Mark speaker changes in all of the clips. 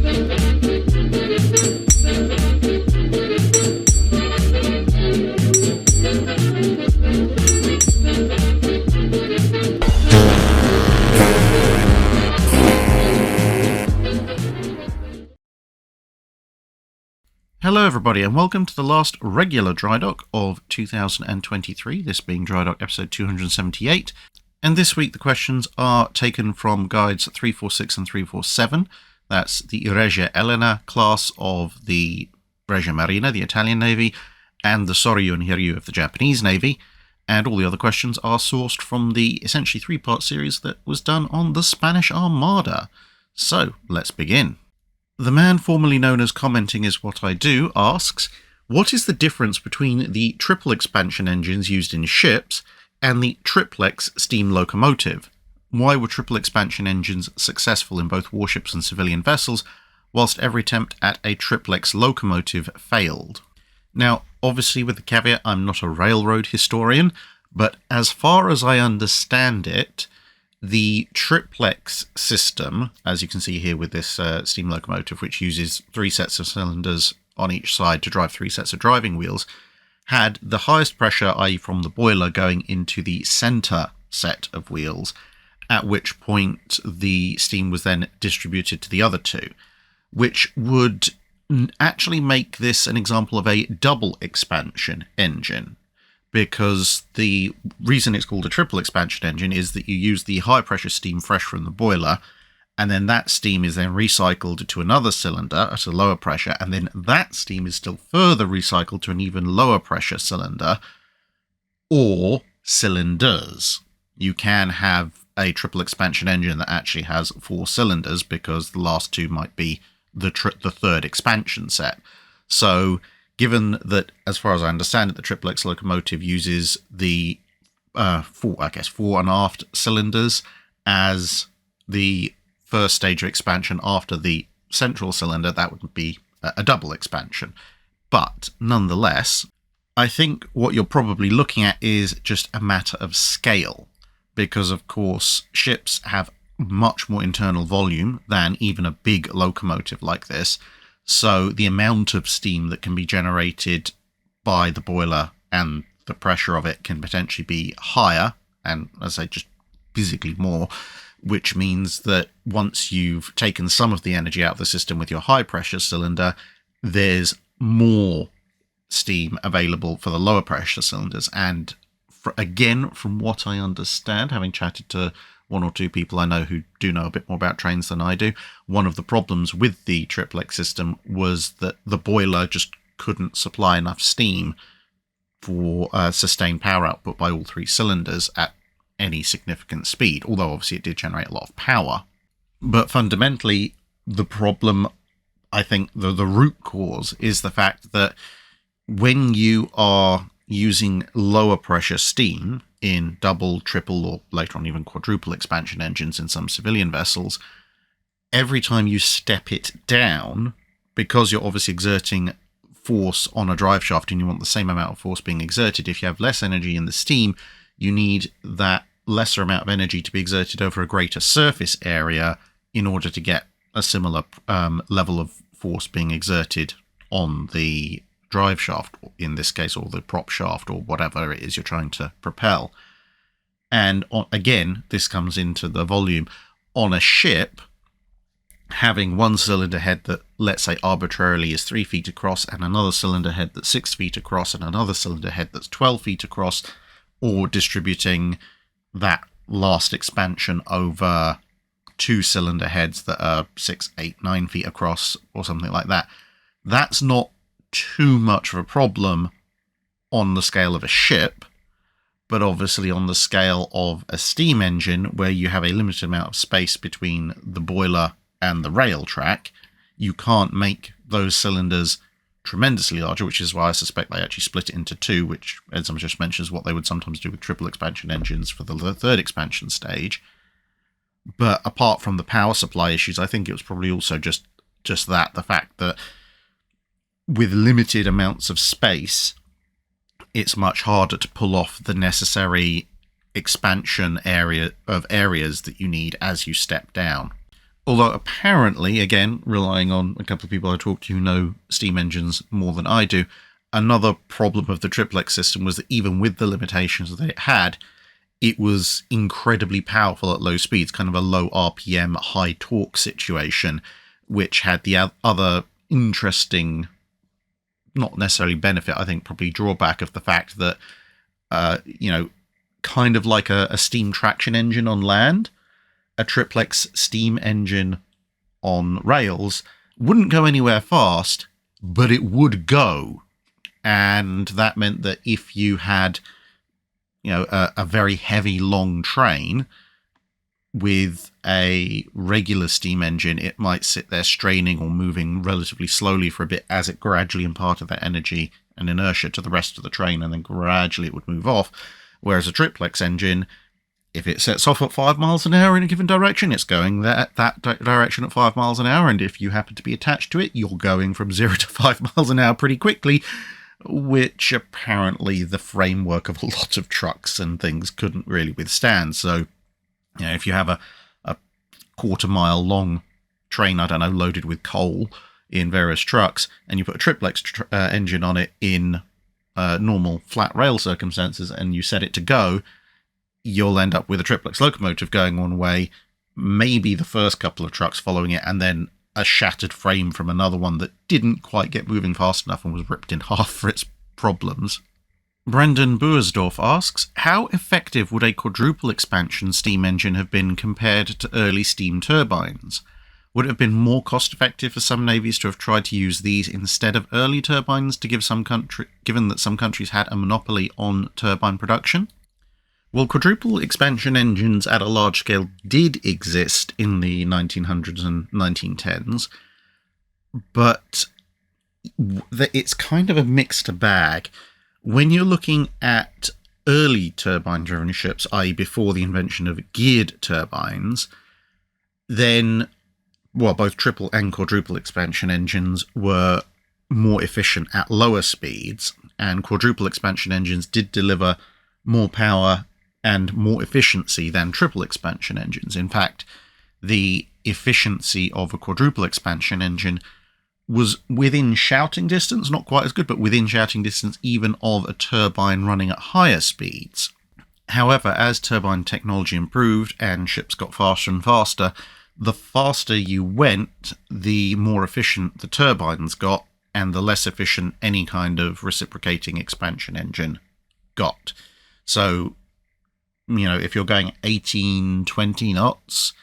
Speaker 1: Hello everybody and welcome to the last regular Drydock of 2023, this being Drydock episode 278, and this week the questions are taken from guides 346 and 347, that's the Regia Elena class of the Regia Marina, the Italian Navy, and the Soryu and Hiryu of the Japanese Navy, and all the other questions are sourced from the essentially three-part series that was done on the Spanish Armada. So, let's begin. The man formerly known as Commenting Is What I Do asks, what is the difference between the triple expansion engines used in ships and the triplex steam locomotive? Why were triple expansion engines successful in both warships and civilian vessels, whilst every attempt at a triplex locomotive failed? Now, obviously with the caveat, I'm not a railroad historian, but as far as I understand it, the triplex system, as you can see here with this steam locomotive, which uses 3 sets of cylinders on each side to drive 3 sets of driving wheels, had the highest pressure, i.e. from the boiler, going into the centre set of wheels, at which point the steam was then distributed to the other two, which would actually make this an example of a double expansion engine. Because the reason it's called a triple expansion engine is that you use the high pressure steam fresh from the boiler, and then that steam is then recycled to another cylinder at a lower pressure, and then that steam is still further recycled to an even lower pressure cylinder, or cylinders. You can have a triple expansion engine that actually has 4 cylinders, because the last 2 might be the third expansion set. So given that, as far as I understand it, the triplex locomotive uses the fore and aft cylinders as the first stage of expansion after the central cylinder, that would be a double expansion. But nonetheless, I think what you're probably looking at is just a matter of scale, because of course ships have much more internal volume than even a big locomotive like this. So the amount of steam that can be generated by the boiler and the pressure of it can potentially be higher, and as I say, just physically more, which means that once you've taken some of the energy out of the system with your high pressure cylinder, there's more steam available for the lower pressure cylinders. And again, from what I understand, having chatted to 1 or 2 people I know who do know a bit more about trains than I do, one of the problems with the triplex system was that the boiler just couldn't supply enough steam for sustained power output by all 3 cylinders at any significant speed, although obviously it did generate a lot of power. But fundamentally, the problem, I think the root cause, is the fact that when you are using lower pressure steam in double, triple, or later on even quadruple expansion engines in some civilian vessels, every time you step it down, because you're obviously exerting force on a drive shaft and you want the same amount of force being exerted, if you have less energy in the steam, you need that lesser amount of energy to be exerted over a greater surface area in order to get a similar level of force being exerted on the drive shaft, in this case, or the prop shaft, or whatever it is you're trying to propel. And again, this comes into the volume. On a ship, having one cylinder head that, let's say, arbitrarily is 3 feet across, and another cylinder head that's 6 feet across, and another cylinder head that's 12 feet across, or distributing that last expansion over 2 cylinder heads that are 6, 8, 9 feet across, or something like that, that's not too much of a problem on the scale of a ship, but obviously on the scale of a steam engine, where you have a limited amount of space between the boiler and the rail track, you can't make those cylinders tremendously larger, which is why I suspect they actually split it into 2, which, as I just mentioned, is what they would sometimes do with triple expansion engines for the third expansion stage. But apart from the power supply issues, I think it was probably also just that, the fact that with limited amounts of space, it's much harder to pull off the necessary expansion areas that you need as you step down. Although apparently, again, relying on a couple of people I talked to who know steam engines more than I do, another problem of the triplex system was that even with the limitations that it had, it was incredibly powerful at low speeds, kind of a low RPM, high torque situation, which had the other interesting, not necessarily benefit, I think probably drawback of the fact that, kind of like a steam traction engine on land, a triplex steam engine on rails wouldn't go anywhere fast, but it would go. And that meant that if you had, a very heavy, long train with a regular steam engine, it might sit there straining or moving relatively slowly for a bit as it gradually imparted that energy and inertia to the rest of the train, and then gradually it would move off. Whereas a triplex engine, if it sets off at 5 miles an hour in a given direction, it's going that direction at 5 miles an hour, and if you happen to be attached to it, you're going from 0 to 5 miles an hour pretty quickly, which apparently the framework of a lot of trucks and things couldn't really withstand. So, if you have a quarter-mile long train, I don't know, loaded with coal in various trucks, and you put a triplex engine on it in normal flat rail circumstances, and you set it to go, you'll end up with a triplex locomotive going one way, maybe the first couple of trucks following it, and then a shattered frame from another one that didn't quite get moving fast enough and was ripped in half for its problems. Brendan Buersdorf asks, how effective would a quadruple expansion steam engine have been compared to early steam turbines? Would it have been more cost-effective for some navies to have tried to use these instead of early turbines given that some countries had a monopoly on turbine production? Well, quadruple expansion engines at a large scale did exist in the 1900s and 1910s, but it's kind of a mixed bag. When you're looking at early turbine-driven ships, i.e. before the invention of geared turbines, then, both triple and quadruple expansion engines were more efficient at lower speeds, and quadruple expansion engines did deliver more power and more efficiency than triple expansion engines. In fact, the efficiency of a quadruple expansion engine was within shouting distance, not quite as good, but within shouting distance even of a turbine running at higher speeds. However, as turbine technology improved and ships got faster and faster, the faster you went, the more efficient the turbines got, and the less efficient any kind of reciprocating expansion engine got. So, if you're going 18, 20 knots,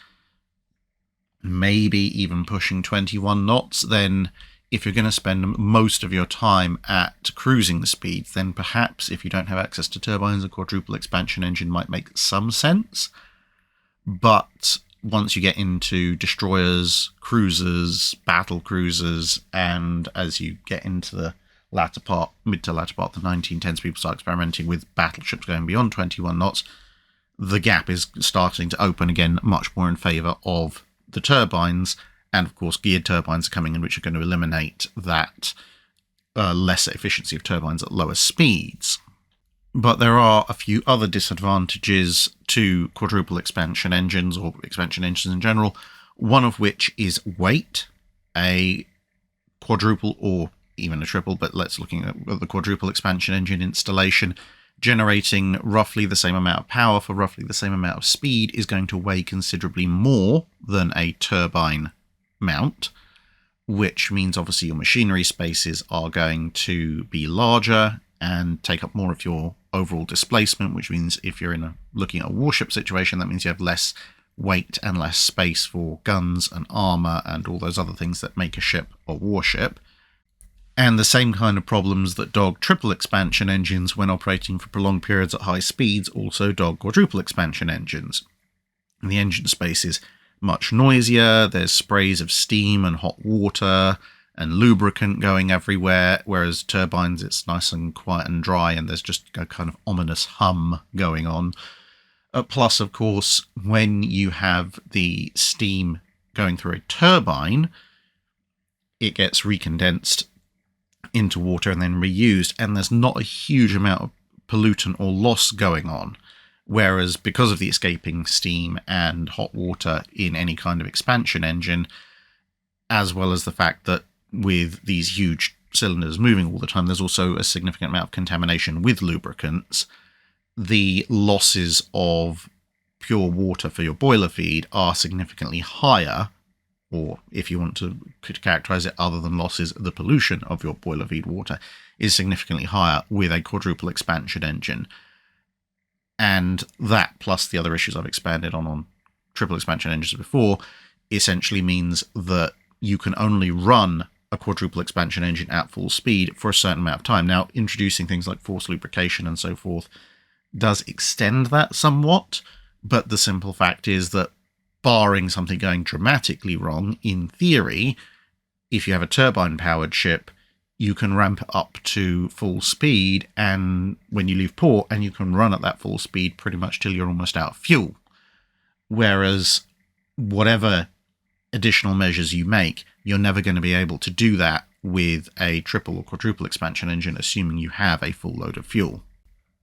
Speaker 1: maybe even pushing 21 knots, then if you're going to spend most of your time at cruising speeds, then perhaps if you don't have access to turbines, a quadruple expansion engine might make some sense. But once you get into destroyers, cruisers, battle cruisers, and as you get into the mid to latter part of the 1910s, people start experimenting with battleships going beyond 21 knots, the gap is starting to open again much more in favour of the turbines, and of course geared turbines are coming in, which are going to eliminate that lesser efficiency of turbines at lower speeds. But there are a few other disadvantages to quadruple expansion engines, or expansion engines in general, one of which is weight. A quadruple, or even a triple, but let's looking at the quadruple expansion engine installation, generating roughly the same amount of power for roughly the same amount of speed is going to weigh considerably more than a turbine mount, which means obviously your machinery spaces are going to be larger and take up more of your overall displacement, which means if you're looking at a warship situation, that means you have less weight and less space for guns and armour and all those other things that make a ship a warship. And the same kind of problems that dog triple expansion engines when operating for prolonged periods at high speeds also dog quadruple expansion engines. The engine space is much noisier, there's sprays of steam and hot water and lubricant going everywhere, whereas turbines, it's nice and quiet and dry, and there's just a kind of ominous hum going on. Plus, of course, when you have the steam going through a turbine, it gets recondensed into water and then reused, and there's not a huge amount of pollutant or loss going on. Whereas because of the escaping steam and hot water in any kind of expansion engine, as well as the fact that with these huge cylinders moving all the time, there's also a significant amount of contamination with lubricants, the losses of pure water for your boiler feed are significantly higher, or if you want to characterize it other than losses, the pollution of your boiler feed water is significantly higher with a quadruple expansion engine. And that, plus the other issues I've expanded on triple expansion engines before, essentially means that you can only run a quadruple expansion engine at full speed for a certain amount of time. Now, introducing things like forced lubrication and so forth does extend that somewhat, but the simple fact is that barring something going dramatically wrong, in theory, if you have a turbine-powered ship, you can ramp it up to full speed, and when you leave port, and you can run at that full speed pretty much till you're almost out of fuel. Whereas whatever additional measures you make, you're never going to be able to do that with a triple or quadruple expansion engine, assuming you have a full load of fuel.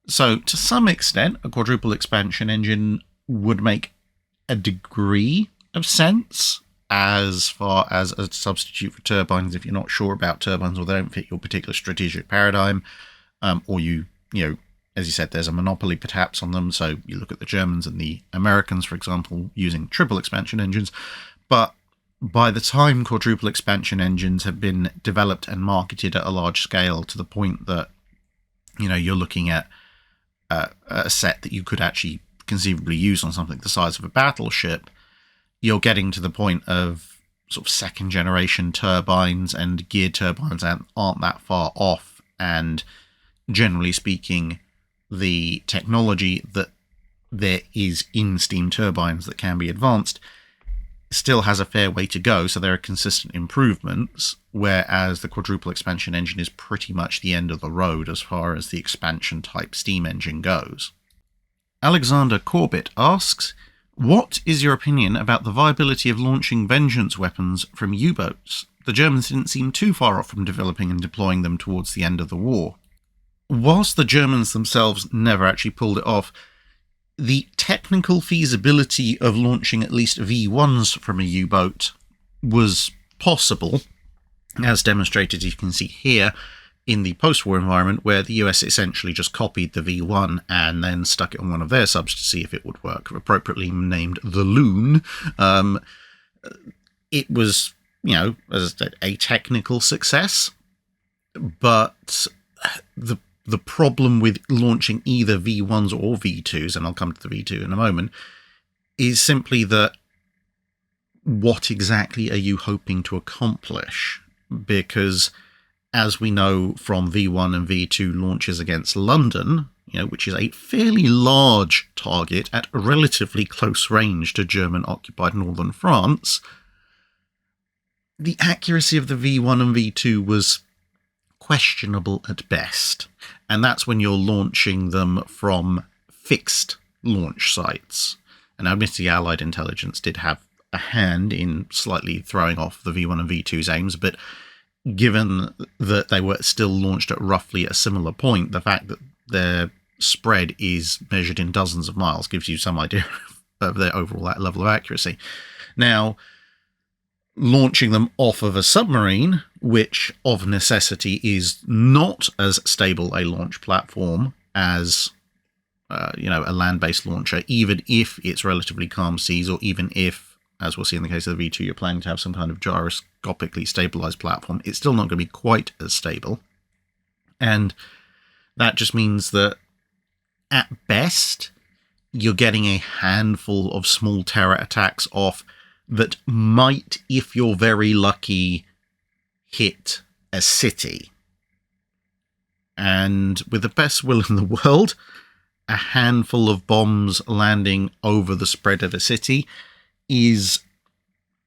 Speaker 1: So to some extent, a quadruple expansion engine would make a degree of sense as far as a substitute for turbines if you're not sure about turbines or they don't fit your particular strategic paradigm, or you know, as you said, there's a monopoly perhaps on them, so you look at the Germans and the Americans, for example, using triple expansion engines. But by the time quadruple expansion engines have been developed and marketed at a large scale to the point that, you know, you're looking at a set that you could actually conceivably use on something the size of a battleship, you're getting to the point of sort of second generation turbines, and geared turbines aren't that far off, and generally speaking, the technology that there is in steam turbines that can be advanced still has a fair way to go, so there are consistent improvements, whereas the quadruple expansion engine is pretty much the end of the road as far as the expansion type steam engine goes. Alexander Corbett asks, what is your opinion about the viability of launching vengeance weapons from U-boats? The Germans didn't seem too far off from developing and deploying them towards the end of the war. Whilst the Germans themselves never actually pulled it off, the technical feasibility of launching at least V1s from a U-boat was possible, as demonstrated, you can see here, in the post-war environment, where the US essentially just copied the V1 and then stuck it on one of their subs to see if it would work, appropriately named the Loon. It was, you know, as I said, a technical success, but the problem with launching either V1s or V2s, and I'll come to the V2 in a moment, is simply that what exactly are you hoping to accomplish? Because as we know from V1 and V2 launches against London, you know, which is a fairly large target at a relatively close range to German-occupied northern France, the accuracy of the V1 and V2 was questionable at best. And that's when you're launching them from fixed launch sites. And admittedly, Allied intelligence did have a hand in slightly throwing off the V1 and V2's aims, but given that they were still launched at roughly a similar point, the fact that their spread is measured in dozens of miles gives you some idea of their overall level of accuracy. Now, launching them off of a submarine, which of necessity is not as stable a launch platform as you know, a land-based launcher, even if it's relatively calm seas, or even if, as we'll see in the case of the V2, you're planning to have some kind of gyroscopically stabilized platform, it's still not going to be quite as stable. And that just means that at best, you're getting a handful of small terror attacks off that might, if you're very lucky, hit a city. And with the best will in the world, a handful of bombs landing over the spread of a city is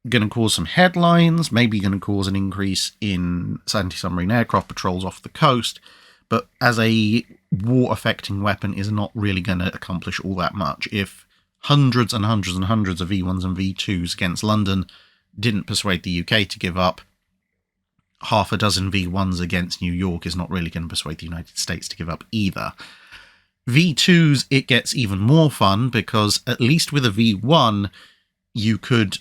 Speaker 1: going to cause some headlines, maybe going to cause an increase in anti-submarine aircraft patrols off the coast, but as a war-affecting weapon is not really going to accomplish all that much. If hundreds and hundreds and hundreds of V1s and V2s against London didn't persuade the UK to give up, half a dozen V1s against New York is not really going to persuade the United States to give up either. V2s, it gets even more fun, because at least with a V1, you could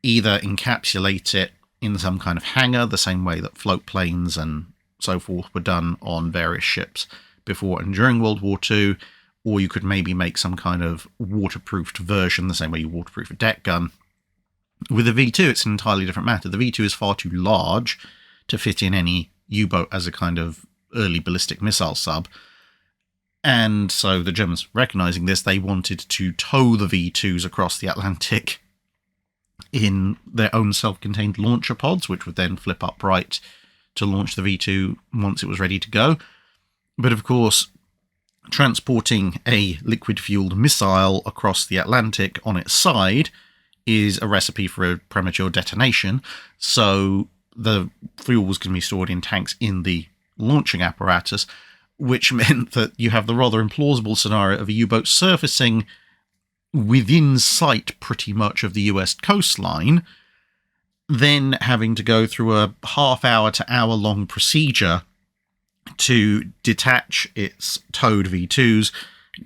Speaker 1: either encapsulate it in some kind of hangar, the same way that float planes and so forth were done on various ships before and during World War II, or you could maybe make some kind of waterproofed version, the same way you waterproof a deck gun. With a V2, it's an entirely different matter. The V2 is far too large to fit in any U-boat as a kind of early ballistic missile sub. And so the Germans, recognizing this, they wanted to tow the V2s across the Atlantic in their own self-contained launcher pods, which would then flip upright to launch the V2 once it was ready to go. But of course, transporting a liquid-fueled missile across the Atlantic on its side is a recipe for a premature detonation, so the fuel was going to be stored in tanks in the launching apparatus, which meant that you have the rather implausible scenario of a U-boat surfacing within sight pretty much of the US coastline, then having to go through a half-hour to hour-long procedure to detach its towed V2s,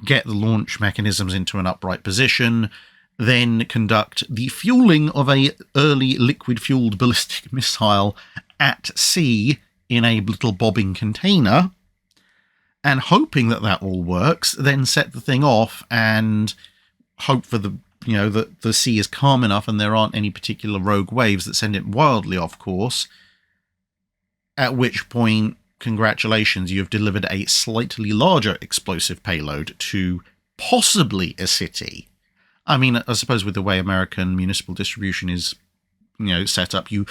Speaker 1: get the launch mechanisms into an upright position, then conduct the fueling of a early liquid-fueled ballistic missile at sea in a little bobbing container, and hoping that that all works, then set the thing off and hope for the, that the sea is calm enough and there aren't any particular rogue waves that send it wildly off course, at which point, congratulations, you have delivered a slightly larger explosive payload to possibly a city. I mean, I suppose with the way American municipal distribution is, set up, you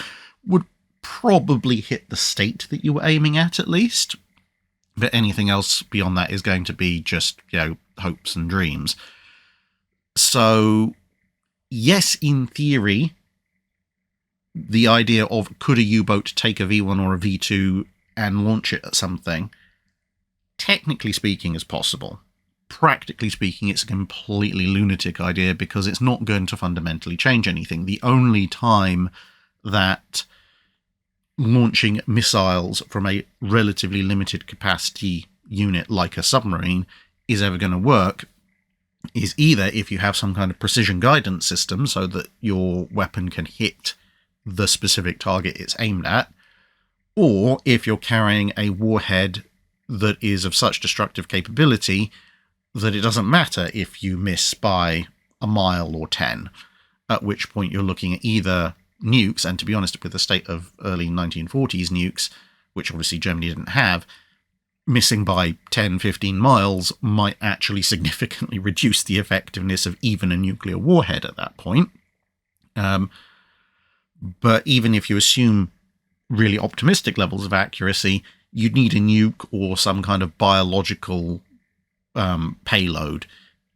Speaker 1: would probably hit the state that you were aiming at least. But anything else beyond that is going to be just, hopes and dreams. So, yes, in theory, the idea of could a U-boat take a V1 or a V2 and launch it at something, technically speaking, is possible. Practically speaking, it's a completely lunatic idea because it's not going to fundamentally change anything. The only time that launching missiles from a relatively limited capacity unit like a submarine is ever going to work is either if you have some kind of precision guidance system so that your weapon can hit the specific target it's aimed at, or if you're carrying a warhead that is of such destructive capability that it doesn't matter if you miss by a mile or 10, at which point you're looking at either nukes, and to be honest, with the state of early 1940s nukes, which obviously Germany didn't have, missing by 10, 15 miles might actually significantly reduce the effectiveness of even a nuclear warhead at that point. But even if you assume really optimistic levels of accuracy, you'd need a nuke or some kind of biological payload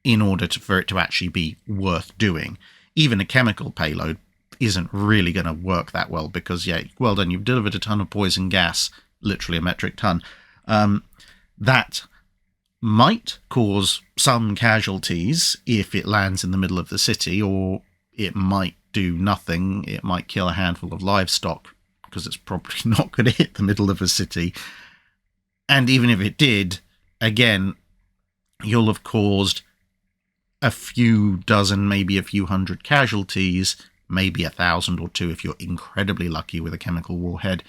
Speaker 1: in order for it to actually be worth doing. Even a chemical payload isn't really going to work that well because, well done, you've delivered a ton of poison gas, literally a metric ton. That might cause some casualties if it lands in the middle of the city, or it might do nothing. It might kill a handful of livestock because it's probably not going to hit the middle of a city. And even if it did, again, you'll have caused a few dozen, maybe a few hundred casualties, maybe 1,000 or two if you're incredibly lucky with a chemical warhead,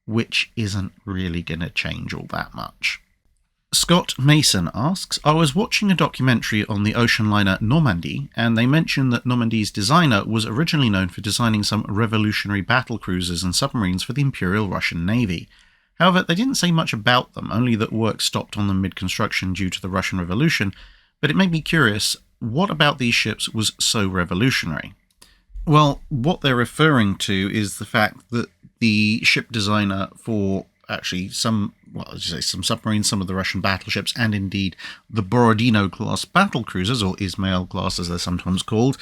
Speaker 1: which isn't really going to change all that much. Scott Mason asks, I was watching a documentary on the ocean liner Normandie, and they mentioned that Normandie's designer was originally known for designing some revolutionary battlecruisers and submarines for the Imperial Russian Navy. However, they didn't say much about them, only that work stopped on them mid-construction due to the Russian Revolution, but it made me curious, what about these ships was so revolutionary? Well, what they're referring to is the fact that the ship designer for actually some submarines, some of the Russian battleships, and indeed the Borodino-class battlecruisers, or Ismail class as they're sometimes called,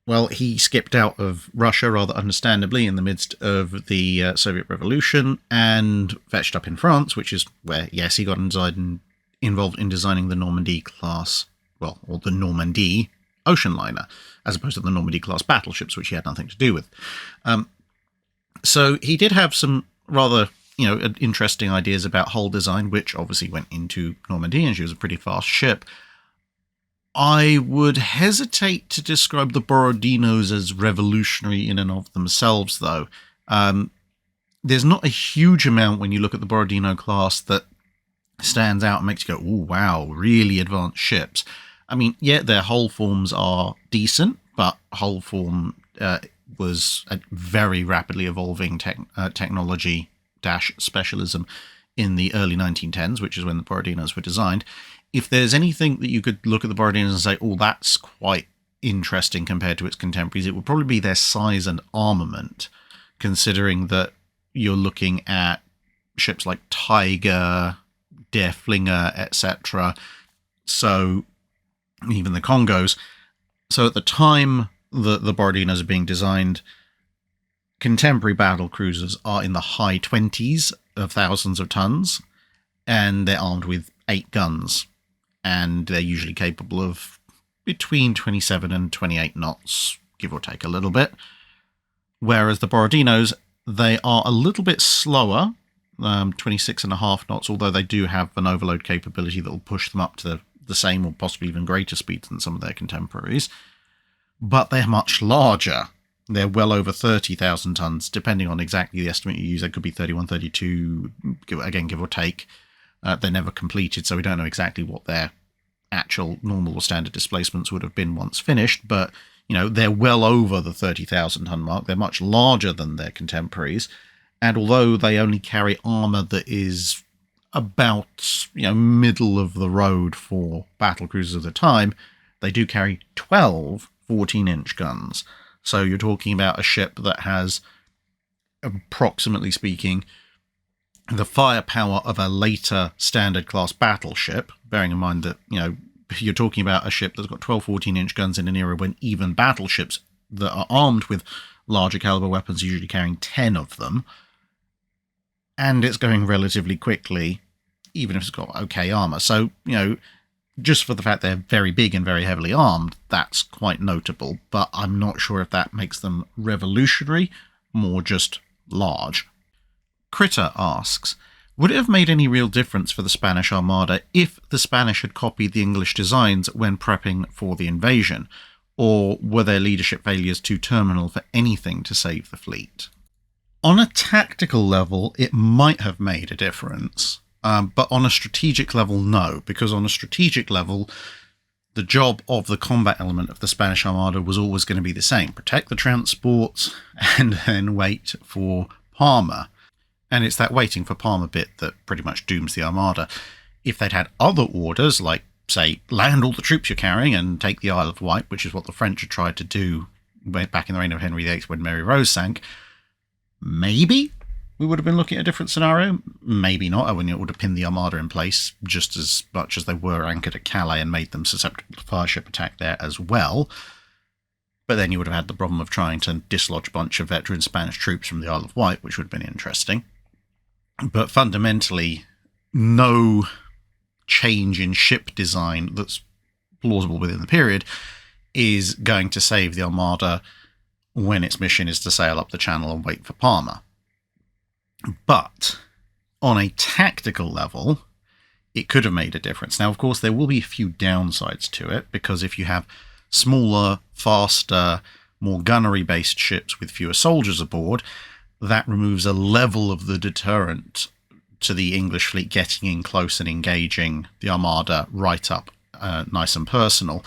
Speaker 1: well, he skipped out of Russia rather understandably in the midst of the Soviet Revolution and fetched up in France, which is where, yes, he got involved in designing the Normandie class, or the Normandie ocean liner, as opposed to the Normandy class battleships, which he had nothing to do with. So he did have some rather interesting ideas about hull design, which obviously went into Normandy, and she was a pretty fast ship. I would hesitate to describe the Borodinos as revolutionary in and of themselves, though. There's not a huge amount when you look at the Borodino class that stands out and makes you go, "Oh, wow, really advanced ships." I mean, yeah, their hull forms are decent, but hull form was a very rapidly evolving technology - specialism in the early 1910s, which is when the Borodinos were designed. If there's anything that you could look at the Borodinos and say, "Oh, that's quite interesting compared to its contemporaries," it would probably be their size and armament, considering that you're looking at ships like Tiger, Der Flinger, etc. So even the Congos. So at the time that the Borodinos are being designed, contemporary battle cruisers are in the high 20s of thousands of tons, and they're armed with 8 guns, and they're usually capable of between 27 and 28 knots, give or take a little bit. Whereas the Borodinos, they are a little bit slower, 26.5 knots, although they do have an overload capability that will push them up to the same or possibly even greater speeds than some of their contemporaries. But they're much larger. They're well over 30,000 tons, depending on exactly the estimate you use. They could be 31, 32, again, give or take. They're never completed, so we don't know exactly what their actual normal or standard displacements would have been once finished, but they're well over the 30,000 ton mark. They're much larger than their contemporaries, and although they only carry armor that is about middle of the road for battle cruisers of the time, they do carry 12 14-inch guns. So you're talking about a ship that has, approximately speaking, the firepower of a later standard class battleship, bearing in mind that you're talking about a ship that's got 12 14-inch guns in an era when even battleships that are armed with larger caliber weapons are usually carrying 10 of them, and it's going relatively quickly, even if it's got okay armor. So, just for the fact they're very big and very heavily armed, that's quite notable, but I'm not sure if that makes them revolutionary, more just large. Critter asks, would it have made any real difference for the Spanish Armada if the Spanish had copied the English designs when prepping for the invasion, or were their leadership failures too terminal for anything to save the fleet? On a tactical level, it might have made a difference, but on a strategic level, no, because on a strategic level, the job of the combat element of the Spanish Armada was always going to be the same: protect the transports and then wait for Parma. And it's that waiting for Parma bit that pretty much dooms the Armada. If they'd had other orders, like, say, land all the troops you're carrying and take the Isle of Wight, which is what the French had tried to do back in the reign of Henry VIII when Mary Rose sank, maybe we would have been looking at a different scenario. Maybe not. I mean, it would have pinned the Armada in place just as much as they were anchored at Calais and made them susceptible to fireship attack there as well. But then you would have had the problem of trying to dislodge a bunch of veteran Spanish troops from the Isle of Wight, which would have been interesting. But fundamentally, no change in ship design that's plausible within the period is going to save the Armada when its mission is to sail up the channel and wait for Parma. But on a tactical level, it could have made a difference. Now, of course, there will be a few downsides to it, because if you have smaller, faster, more gunnery-based ships with fewer soldiers aboard, that removes a level of the deterrent to the English fleet getting in close and engaging the Armada right up nice and personal,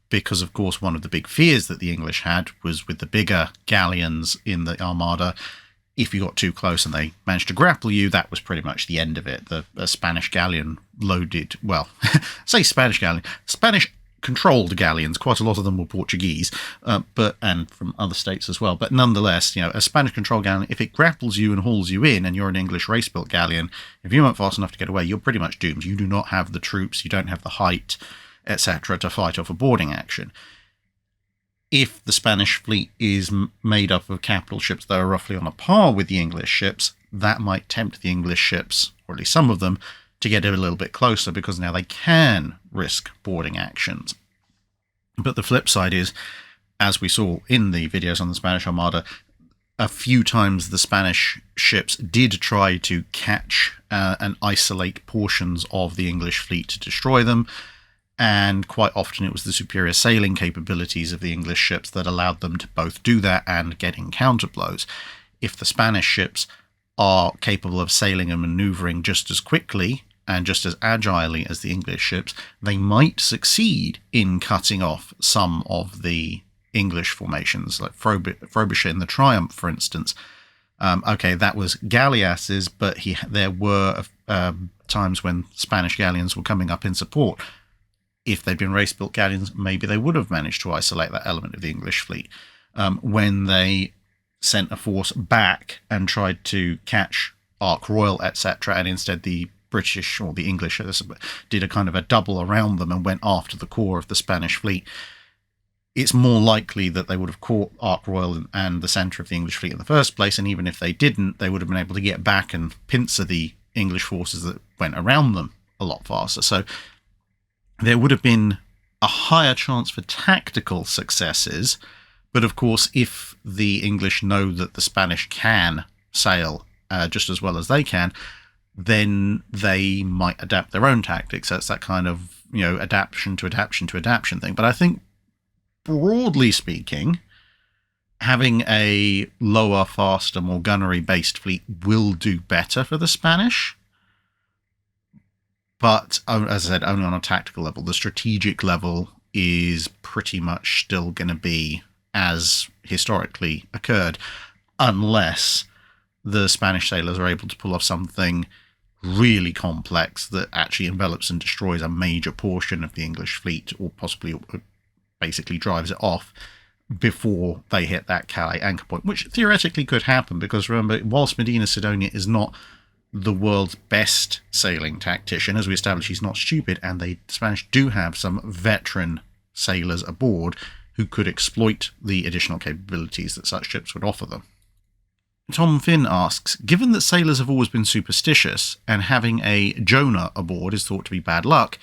Speaker 1: because, of course, one of the big fears that the English had was with the bigger galleons in the Armada, if you got too close and they managed to grapple you, that was pretty much the end of it. The Spanish galleon loaded, well, say Spanish galleon, Spanish controlled galleons, quite a lot of them were Portuguese, and from other states as well. But nonetheless, a Spanish controlled galleon, if it grapples you and hauls you in and you're an English race-built galleon, if you weren't fast enough to get away, you're pretty much doomed. You do not have the troops, you don't have the height, etc. to fight off a boarding action. If the Spanish fleet is made up of capital ships that are roughly on a par with the English ships, that might tempt the English ships, or at least some of them, to get a little bit closer, because now they can risk boarding actions. But the flip side is, as we saw in the videos on the Spanish Armada, a few times the Spanish ships did try to catch and isolate portions of the English fleet to destroy them, and quite often it was the superior sailing capabilities of the English ships that allowed them to both do that and get in counterblows. If the Spanish ships are capable of sailing and manoeuvring just as quickly and just as agilely as the English ships, they might succeed in cutting off some of the English formations, like Frobisher in the Triumph, for instance. Okay, that was galleasses, but there were times when Spanish galleons were coming up in support. If they'd been race-built galleons, maybe they would have managed to isolate that element of the English fleet. When they sent a force back and tried to catch Ark Royal, etc., and instead the British or the English did a kind of a double around them and went after the core of the Spanish fleet, it's more likely that they would have caught Ark Royal and the centre of the English fleet in the first place, and even if they didn't, they would have been able to get back and pincer the English forces that went around them a lot faster. So there would have been a higher chance for tactical successes, but of course, if the English know that the Spanish can sail just as well as they can, then they might adapt their own tactics. So it's that kind of, adaptation to adaptation to adaptation thing. But I think, broadly speaking, having a lower, faster, more gunnery-based fleet will do better for the Spanish. But, as I said, only on a tactical level. The strategic level is pretty much still going to be as historically occurred, unless the Spanish sailors are able to pull off something really complex that actually envelops and destroys a major portion of the English fleet, or possibly basically drives it off before they hit that Calais anchor point, which theoretically could happen, because remember, whilst Medina Sidonia is not the world's best sailing tactician, as we established, he's not stupid, and the Spanish do have some veteran sailors aboard who could exploit the additional capabilities that such ships would offer them. Tom Finn asks, given that sailors have always been superstitious and having a Jonah aboard is thought to be bad luck,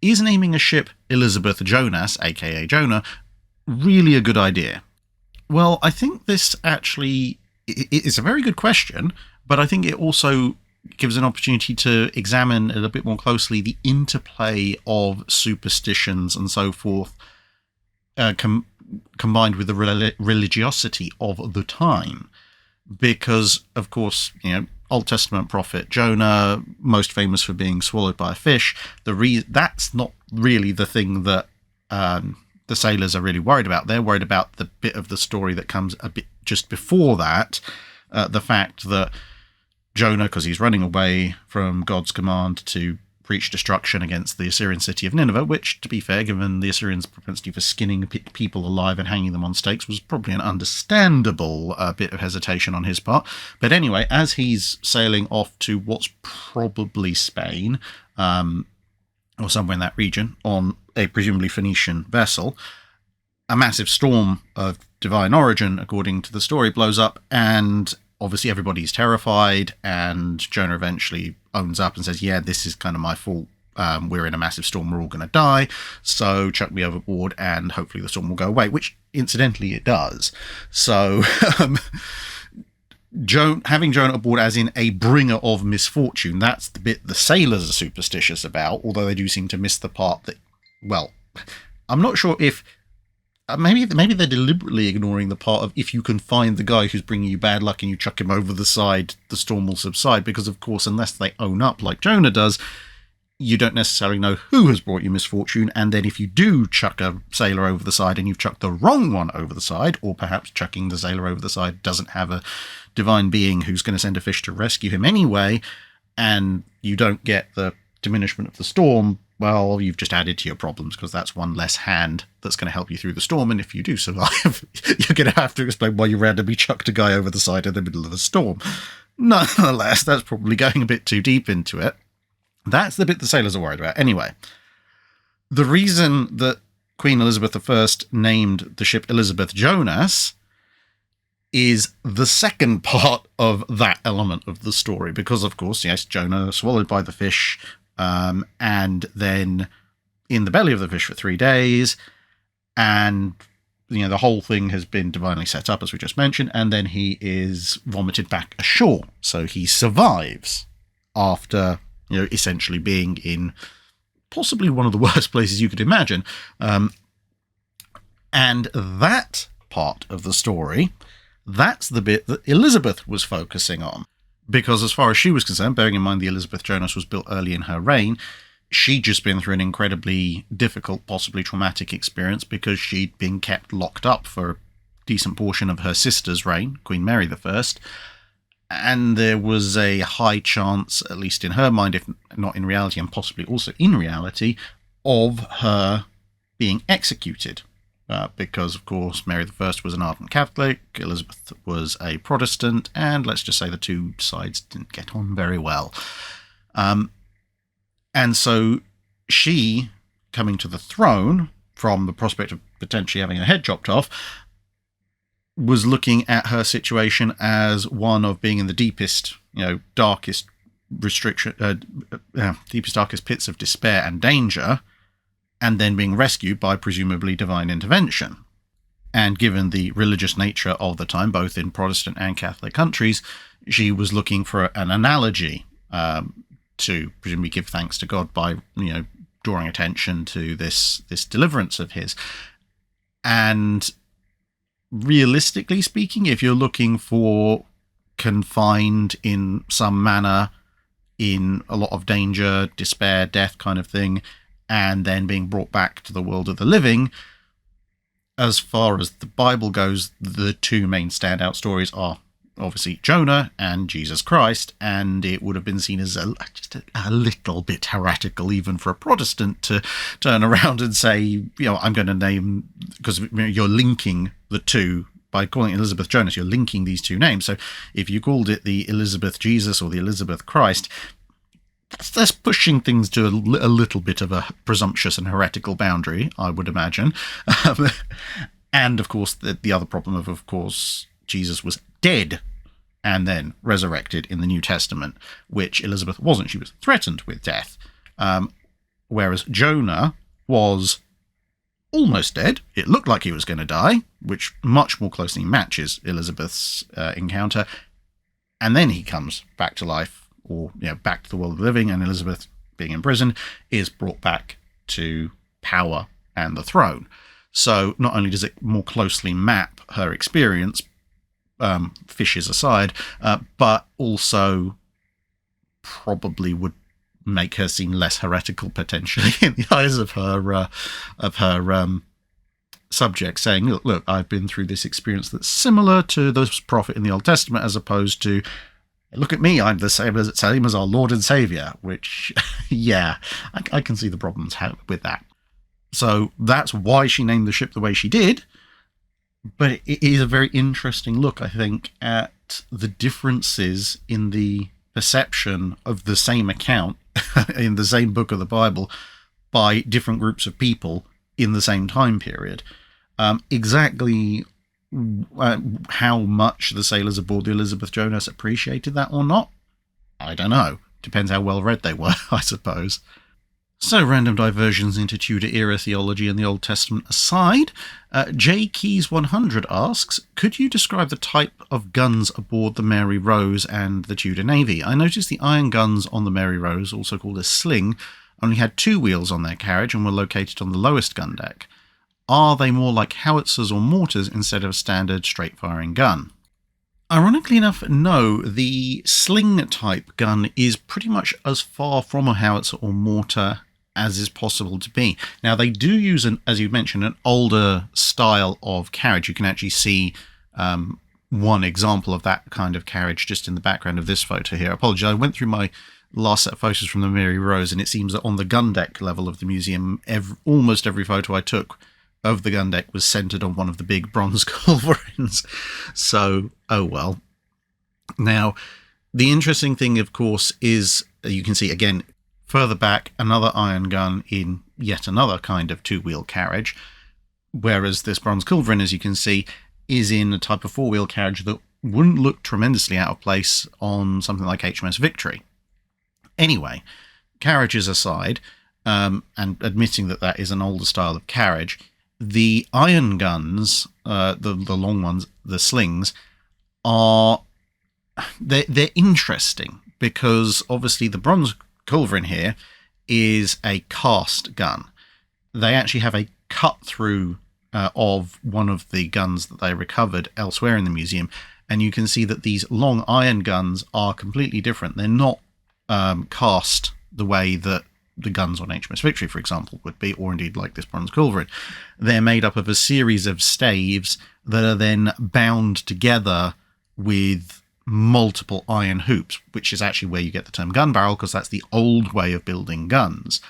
Speaker 1: is naming a ship Elizabeth Jonas, aka Jonah, really a good idea? Well, I think this actually is a very good question, but I think it also gives an opportunity to examine a little bit more closely the interplay of superstitions and so forth, combined with the religiosity of the time. Because, of course, Old Testament prophet Jonah, most famous for being swallowed by a fish, that's not really the thing that the sailors are really worried about. They're worried about the bit of the story that comes a bit just before that, the fact that Jonah, because he's running away from God's command to preach destruction against the Assyrian city of Nineveh, which, to be fair, given the Assyrians' propensity for skinning people alive and hanging them on stakes, was probably an understandable bit of hesitation on his part. But anyway, as he's sailing off to what's probably Spain, or somewhere in that region, on a presumably Phoenician vessel, a massive storm of divine origin, according to the story, blows up, and obviously everybody's terrified, and Jonah eventually owns up and says, yeah, this is kind of my fault. We're in a massive storm. We're all going to die. So chuck me overboard and hopefully the storm will go away, which incidentally it does. So having Jonah aboard as in a bringer of misfortune, that's the bit the sailors are superstitious about, although they do seem to miss the part that, well, I'm not sure if maybe they're deliberately ignoring the part of if you can find the guy who's bringing you bad luck and you chuck him over the side, the storm will subside, because of course, unless they own up like Jonah does, you don't necessarily know who has brought you misfortune, and then if you do chuck a sailor over the side and you've chucked the wrong one over the side, or perhaps chucking the sailor over the side doesn't have a divine being who's going to send a fish to rescue him anyway, and you don't get the diminishment of the storm, well, you've just added to your problems, because that's one less hand that's going to help you through the storm, and if you do survive, you're going to have to explain why you randomly chucked a guy over the side in the middle of a storm. Nonetheless, that's probably going a bit too deep into it. That's the bit the sailors are worried about. Anyway, the reason that Queen Elizabeth I named the ship Elizabeth Jonas is the second part of that element of the story, because, of course, yes, Jonah swallowed by the fish, and then in the belly of the fish for 3 days, and the whole thing has been divinely set up, as we just mentioned, and then he is vomited back ashore. So he survives after, essentially being in possibly one of the worst places you could imagine. And that part of the story, that's the bit that Elizabeth was focusing on. Because as far as she was concerned, bearing in mind the Elizabeth Jonas was built early in her reign, she'd just been through an incredibly difficult, possibly traumatic experience because she'd been kept locked up for a decent portion of her sister's reign, Queen Mary I. And there was a high chance, at least in her mind, if not in reality, and possibly also in reality, of her being executed. Because, of course, Mary I was an ardent Catholic, Elizabeth was a Protestant, and let's just say the two sides didn't get on very well. And so she, coming to the throne from the prospect of potentially having her head chopped off, was looking at her situation as one of being in the deepest, darkest deepest, darkest pits of despair and danger, and then being rescued by presumably divine intervention. And given the religious nature of the time, both in Protestant and Catholic countries, she was looking for an analogy to presumably give thanks to God by, drawing attention to this deliverance of his. And realistically speaking, if you're looking for confined in some manner in a lot of danger, despair, death kind of thing, and then being brought back to the world of the living, as far as the Bible goes, the two main standout stories are obviously Jonah and Jesus Christ, and it would have been seen as just a little bit heretical even for a Protestant to turn around and say, I'm going to name, because you're linking the two by calling it Elizabeth Jonas, you're linking these two names. So if you called it the Elizabeth Jesus or the Elizabeth Christ, that's pushing things to a little bit of a presumptuous and heretical boundary, I would imagine. And of course, the other problem of course, Jesus was dead and then resurrected in the New Testament, which Elizabeth wasn't. She was threatened with death. Whereas Jonah was almost dead. It looked like he was going to die, which much more closely matches Elizabeth's encounter. And then he comes back to life, or back to the world of the living, and Elizabeth, being imprisoned, is brought back to power and the throne. So not only does it more closely map her experience, fishes aside, but also probably would make her seem less heretical potentially in the eyes of her subjects, saying, look, I've been through this experience that's similar to this prophet in the Old Testament, as opposed to, look at me, I'm the same as our Lord and Saviour, which, I can see the problems with that. So that's why she named the ship the way she did. But it is a very interesting look, I think, at the differences in the perception of the same account in the same book of the Bible by different groups of people in the same time period. Exactly how much the sailors aboard the Elizabeth Jonas appreciated that or not, I don't know. Depends how well read they were, I suppose. So, random diversions into Tudor era theology and the Old Testament aside, J Keys 100 asks, could you describe the type of guns aboard the Mary Rose and the Tudor Navy? I noticed the iron guns on the Mary Rose, also called a sling, only had two wheels on their carriage and were located on the lowest gun deck. Are they more like howitzers or mortars instead of a standard straight-firing gun? Ironically enough, no. The sling-type gun is pretty much as far from a howitzer or mortar as is possible to be. Now, they do use, as you mentioned, an older style of carriage. You can actually see one example of that kind of carriage just in the background of this photo here. I apologize, I went through my last set of photos from the Mary Rose, and it seems that on the gun deck level of the museum, almost every photo I took of the gun deck was centered on one of the big bronze culverins. So, oh well. Now, the interesting thing, of course, is you can see, again, further back, another iron gun in yet another kind of two-wheel carriage, whereas this bronze culverin, as you can see, is in a type of four-wheel carriage that wouldn't look tremendously out of place on something like HMS Victory. Anyway, carriages aside, and admitting that that is an older style of carriage, The iron guns, the long ones, the slings, they're interesting because obviously the bronze culverin here is a cast gun. They actually have a cut through of one of the guns that they recovered elsewhere in the museum, and you can see that these long iron guns are completely different. They're not cast the way that the guns on HMS Victory, for example, would be, or indeed like this bronze culverin. They're made up of a series of staves that are then bound together with multiple iron hoops, which is actually where you get the term gun barrel, because that's the old way of building guns.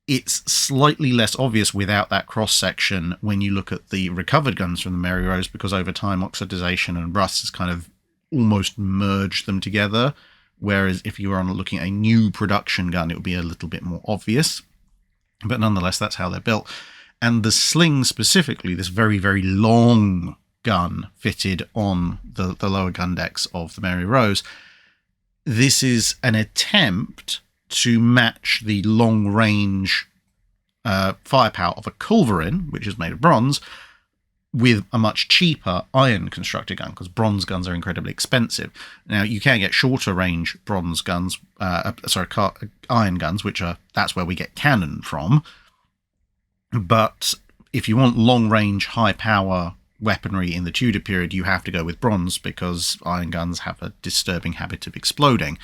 Speaker 1: It's slightly less obvious without that cross-section when you look at the recovered guns from the Mary Rose, because over time oxidization and rust has kind of almost merged them together. Whereas if you were looking at a new production gun, it would be a little bit more obvious. But nonetheless, that's how they're built. And the sling specifically, this very, very long gun fitted on the lower gun decks of the Mary Rose, this is an attempt to match the long-range firepower of a culverin, which is made of bronze, with a much cheaper iron constructed gun, because bronze guns are incredibly expensive. Now, you can get shorter range bronze guns, iron guns, that's where we get cannon from. But if you want long range, high power weaponry in the Tudor period, you have to go with bronze, because iron guns have a disturbing habit of exploding.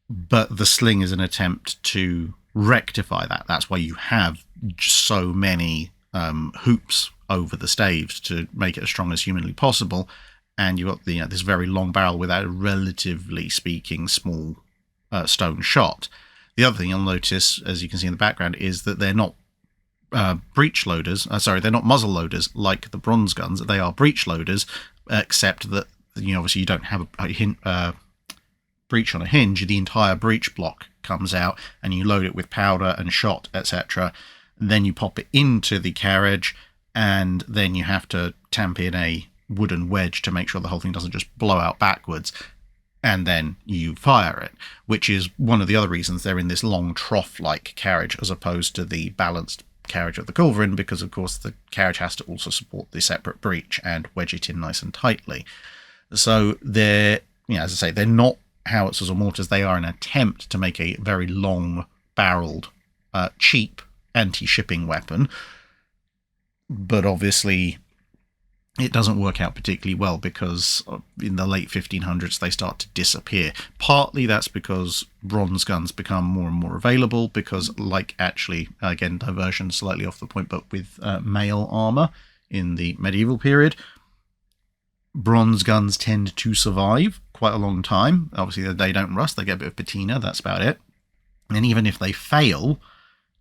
Speaker 1: But the sling is an attempt to rectify that. That's why you have so many hoops over the staves to make it as strong as humanly possible, and you've got this very long barrel with a relatively speaking small stone shot. The other thing you'll notice, as you can see in the background, is that they're not breech loaders. They're not muzzle loaders like the bronze guns. They are breech loaders, except that obviously you don't have a breech on a hinge. The entire breech block comes out, and you load it with powder and shot, etc. Then you pop it into the carriage, and then you have to tamp in a wooden wedge to make sure the whole thing doesn't just blow out backwards, and then you fire it, which is one of the other reasons they're in this long trough-like carriage as opposed to the balanced carriage of the culverin, because of course the carriage has to also support the separate breech and wedge it in nice and tightly. So they're, as I say, they're not howitzers or mortars. They are an attempt to make a very long-barreled, cheap anti-shipping weapon. But obviously it doesn't work out particularly well, because in the late 1500s they start to disappear. Partly that's because bronze guns become more and more available, because again, diversion slightly off the point, but with mail armour in the medieval period, bronze guns tend to survive quite a long time. Obviously they don't rust, they get a bit of patina, that's about it. And even if they fail,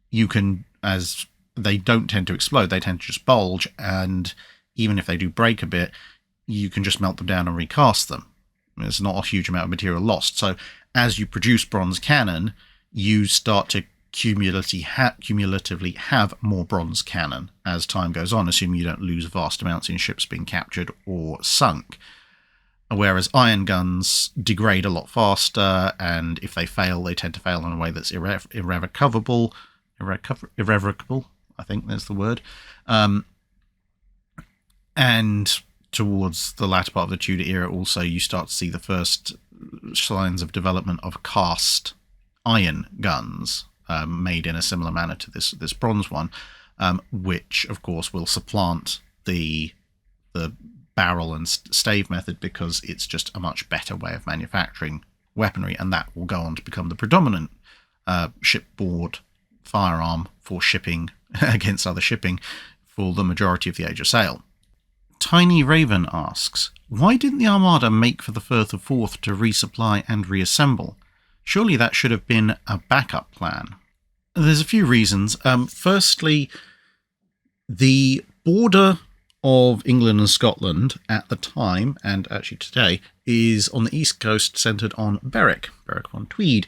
Speaker 1: you can, as they don't tend to explode, they tend to just bulge, and even if they do break a bit, you can just melt them down and recast them. There's not a huge amount of material lost. So as you produce bronze cannon, you start to cumulatively have more bronze cannon as time goes on, assuming you don't lose vast amounts in ships being captured or sunk. Whereas iron guns degrade a lot faster, and if they fail, they tend to fail in a way that's irrevocable, I think that's the word. And towards the latter part of the Tudor era also, you start to see the first signs of development of cast iron guns made in a similar manner to this bronze one, which of course will supplant the barrel and stave method, because it's just a much better way of manufacturing weaponry, and that will go on to become the predominant shipboard firearm for shipping against other shipping for the majority of the Age of Sail. Tiny Raven asks, why didn't the Armada make for the Firth of Forth to resupply and reassemble? Surely that should have been a backup plan. There's a few reasons. Firstly, the border of England and Scotland at the time, and actually today, is on the east coast, centred on Berwick upon Tweed.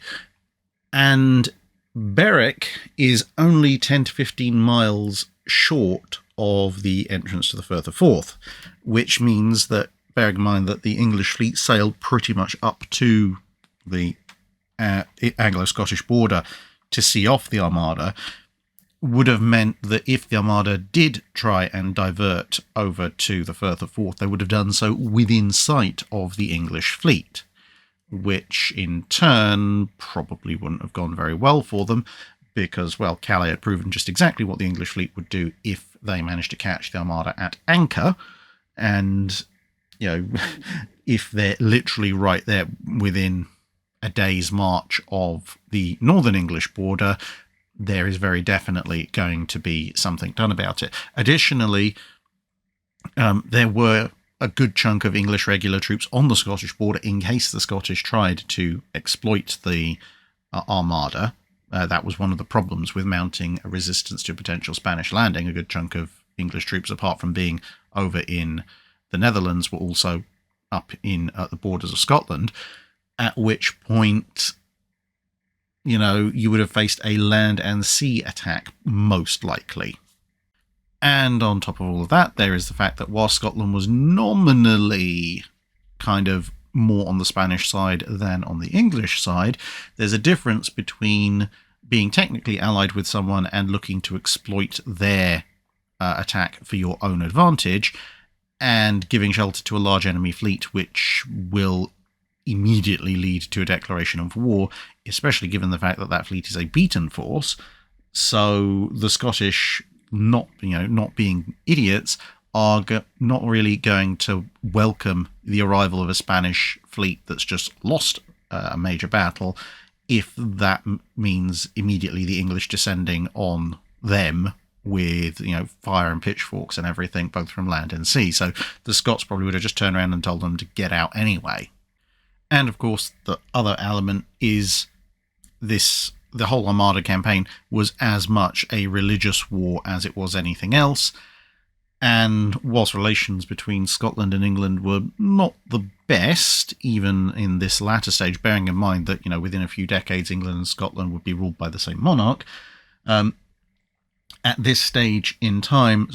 Speaker 1: And Berwick is only 10 to 15 miles short of the entrance to the Firth of Forth, which means that, bearing in mind that the English fleet sailed pretty much up to the Anglo-Scottish border to see off the Armada, would have meant that if the Armada did try and divert over to the Firth of Forth, they would have done so within sight of the English fleet, which in turn probably wouldn't have gone very well for them because, well, Calais had proven just exactly what the English fleet would do if they managed to catch the Armada at anchor. And, if they're literally right there within a day's march of the northern English border, there is very definitely going to be something done about it. Additionally, there were a good chunk of English regular troops on the Scottish border in case the Scottish tried to exploit the Armada. That was one of the problems with mounting a resistance to potential Spanish landing. A good chunk of English troops, apart from being over in the Netherlands, were also up in the borders of Scotland, at which point, you would have faced a land and sea attack, most likely. And on top of all of that, there is the fact that while Scotland was nominally kind of more on the Spanish side than on the English side, there's a difference between being technically allied with someone and looking to exploit their attack for your own advantage, and giving shelter to a large enemy fleet, which will immediately lead to a declaration of war, especially given the fact that that fleet is a beaten force. So the Scottish, not being idiots, are not really going to welcome the arrival of a Spanish fleet that's just lost a major battle, if that means immediately the English descending on them with fire and pitchforks and everything, both from land and sea. So the Scots probably would have just turned around and told them to get out anyway. And of course, the other element is the whole Armada campaign was as much a religious war as it was anything else. And whilst relations between Scotland and England were not the best, even in this latter stage, bearing in mind that, within a few decades, England and Scotland would be ruled by the same monarch, at this stage in time,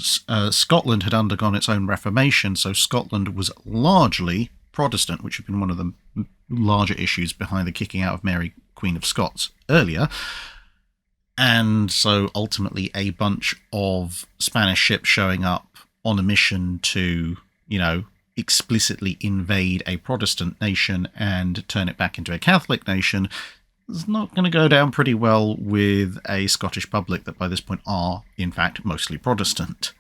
Speaker 1: Scotland had undergone its own reformation, so Scotland was largely Protestant, which had been one of the larger issues behind the kicking out of Mary, Queen of Scots, earlier. And so ultimately a bunch of Spanish ships showing up on a mission to, explicitly invade a Protestant nation and turn it back into a Catholic nation is not going to go down pretty well with a Scottish public that by this point are, in fact, mostly Protestant.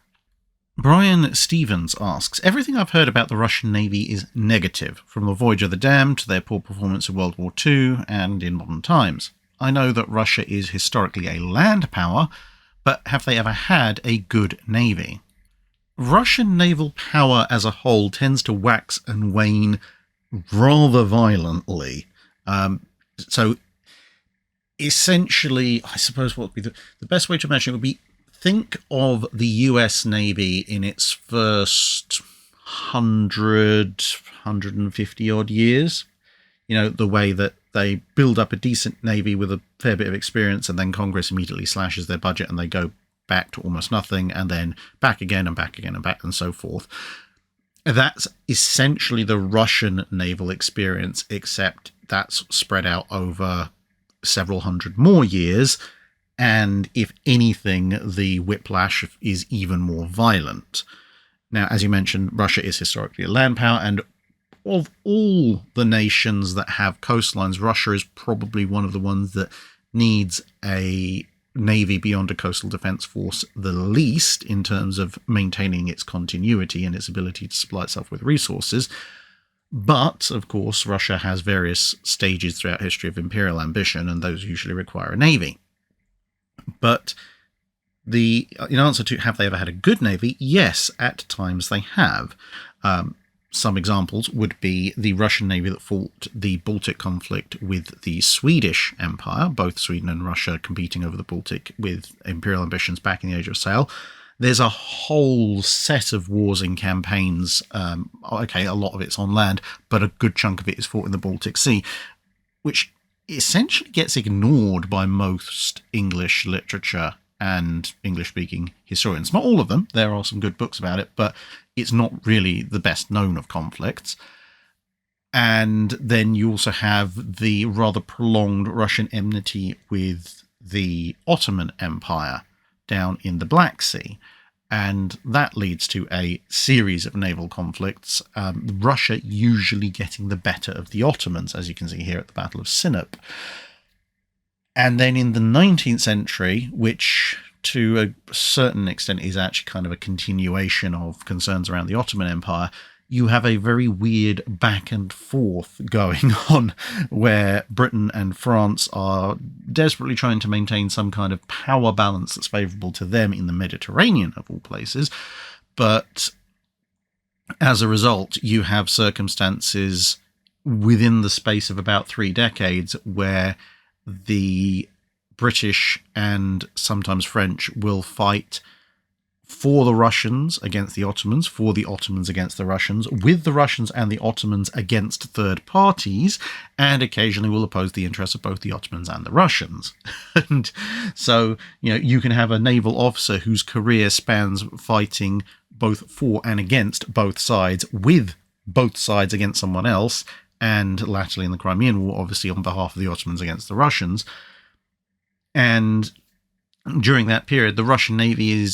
Speaker 1: Brian Stevens asks, everything I've heard about the Russian Navy is negative, from the Voyage of the Damned to their poor performance in World War II and in modern times. I know that Russia is historically a land power, but have they ever had a good navy? Russian naval power as a whole tends to wax and wane rather violently. So essentially, I suppose what would be the best way to imagine it would be, think of the US Navy in its first 150 odd years. The way that they build up a decent navy with a fair bit of experience, and then Congress immediately slashes their budget and they go back to almost nothing, and then back again and back again and back and so forth. That's essentially the Russian naval experience, except that's spread out over several hundred more years, and if anything, the whiplash is even more violent. Now, as you mentioned, Russia is historically a land power, and of all the nations that have coastlines, Russia is probably one of the ones that needs a navy beyond a coastal defense force the least in terms of maintaining its continuity and its ability to supply itself with resources. But, of course, Russia has various stages throughout history of imperial ambition, and those usually require a navy. But in answer to have they ever had a good navy, yes, at times they have. Some examples would be the Russian navy that fought the Baltic conflict with the Swedish Empire, both Sweden and Russia competing over the Baltic with imperial ambitions back in the Age of Sail. There's a whole set of wars and campaigns. A lot of it's on land, but a good chunk of it is fought in the Baltic Sea, which essentially gets ignored by most English literature and English-speaking historians. Not all of them. There are some good books about it, but it's not really the best known of conflicts. And then you also have the rather prolonged Russian enmity with the Ottoman Empire, down in the Black Sea. And that leads to a series of naval conflicts, Russia usually getting the better of the Ottomans, as you can see here at the Battle of Sinop. And then in the 19th century, which to a certain extent is actually kind of a continuation of concerns around the Ottoman Empire, you have a very weird back and forth going on where Britain and France are desperately trying to maintain some kind of power balance that's favourable to them in the Mediterranean, of all places. But as a result, you have circumstances within the space of about 3 decades where the British and sometimes French will fight for the Russians against the Ottomans, for the Ottomans against the Russians, with the Russians and the Ottomans against third parties, and occasionally will oppose the interests of both the Ottomans and the Russians. And so, you can have a naval officer whose career spans fighting both for and against both sides, with both sides against someone else, and latterly in the Crimean War, obviously on behalf of the Ottomans against the Russians. And during that period, the Russian Navy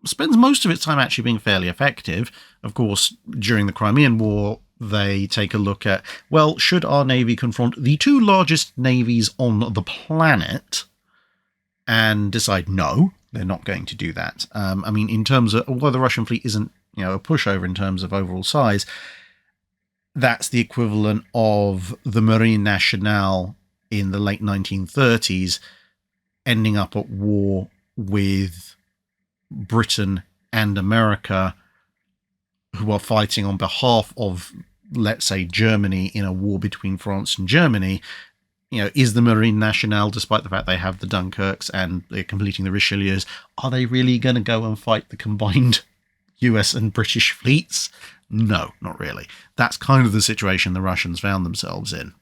Speaker 1: spends most of its time actually being fairly effective. Of course, during the Crimean War, they take a look at, well, should our Navy confront the 2 largest navies on the planet? And decide, no, they're not going to do that. In terms of, although the Russian fleet isn't, a pushover in terms of overall size, that's the equivalent of the Marine Nationale in the late 1930s ending up at war with Britain and America, who are fighting on behalf of, let's say, Germany in a war between France and Germany. Is the Marine Nationale, despite the fact they have the Dunkirks and they're completing the Richelieus, are they really going to go and fight the combined US and British fleets? No, not really. That's kind of the situation the Russians found themselves in.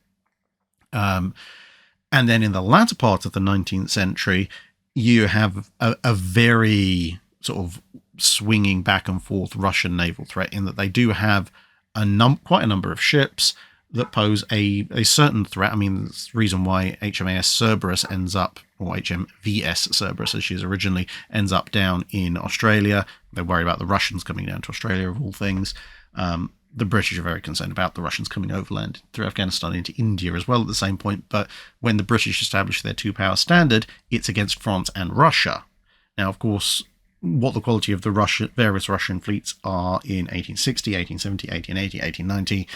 Speaker 1: And then in the latter part of the 19th century, you have a very sort of swinging back and forth Russian naval threat, in that they do have quite a number of ships that pose a certain threat. That's the reason why HMAS Cerberus ends up, or HMVS Cerberus as she is originally, ends up down in Australia. They worry about the Russians coming down to Australia, of all things. The British are very concerned about the Russians coming overland through Afghanistan into India as well at the same point. But when the British establish their 2-power standard, it's against France and Russia. Now, of course, what the quality of the various Russian fleets are in 1860, 1870, 1880, 1890,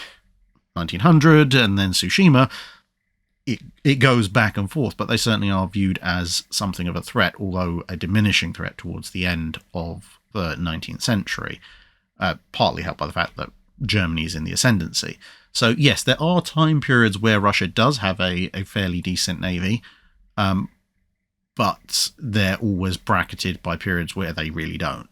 Speaker 1: 1900, and then Tsushima, it goes back and forth, but they certainly are viewed as something of a threat, although a diminishing threat towards the end of the 19th century, partly helped by the fact that Germany is in the ascendancy. So yes, there are time periods where Russia does have a fairly decent navy, but they're always bracketed by periods where they really don't.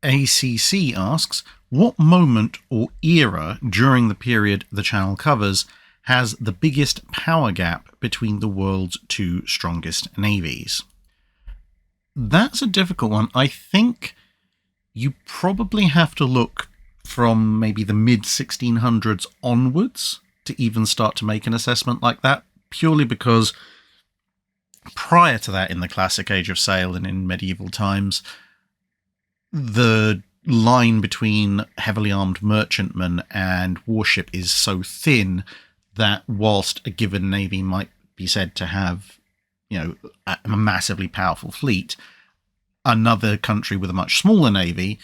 Speaker 1: ACC asks, what moment or era during the period the channel covers has the biggest power gap between the world's 2 strongest navies? That's a difficult one. I think you probably have to look from maybe the mid-1600s onwards to even start to make an assessment like that, purely because prior to that, in the classic Age of Sail and in medieval times, the line between heavily armed merchantmen and warship is so thin that whilst a given navy might be said to have, a massively powerful fleet, another country with a much smaller navy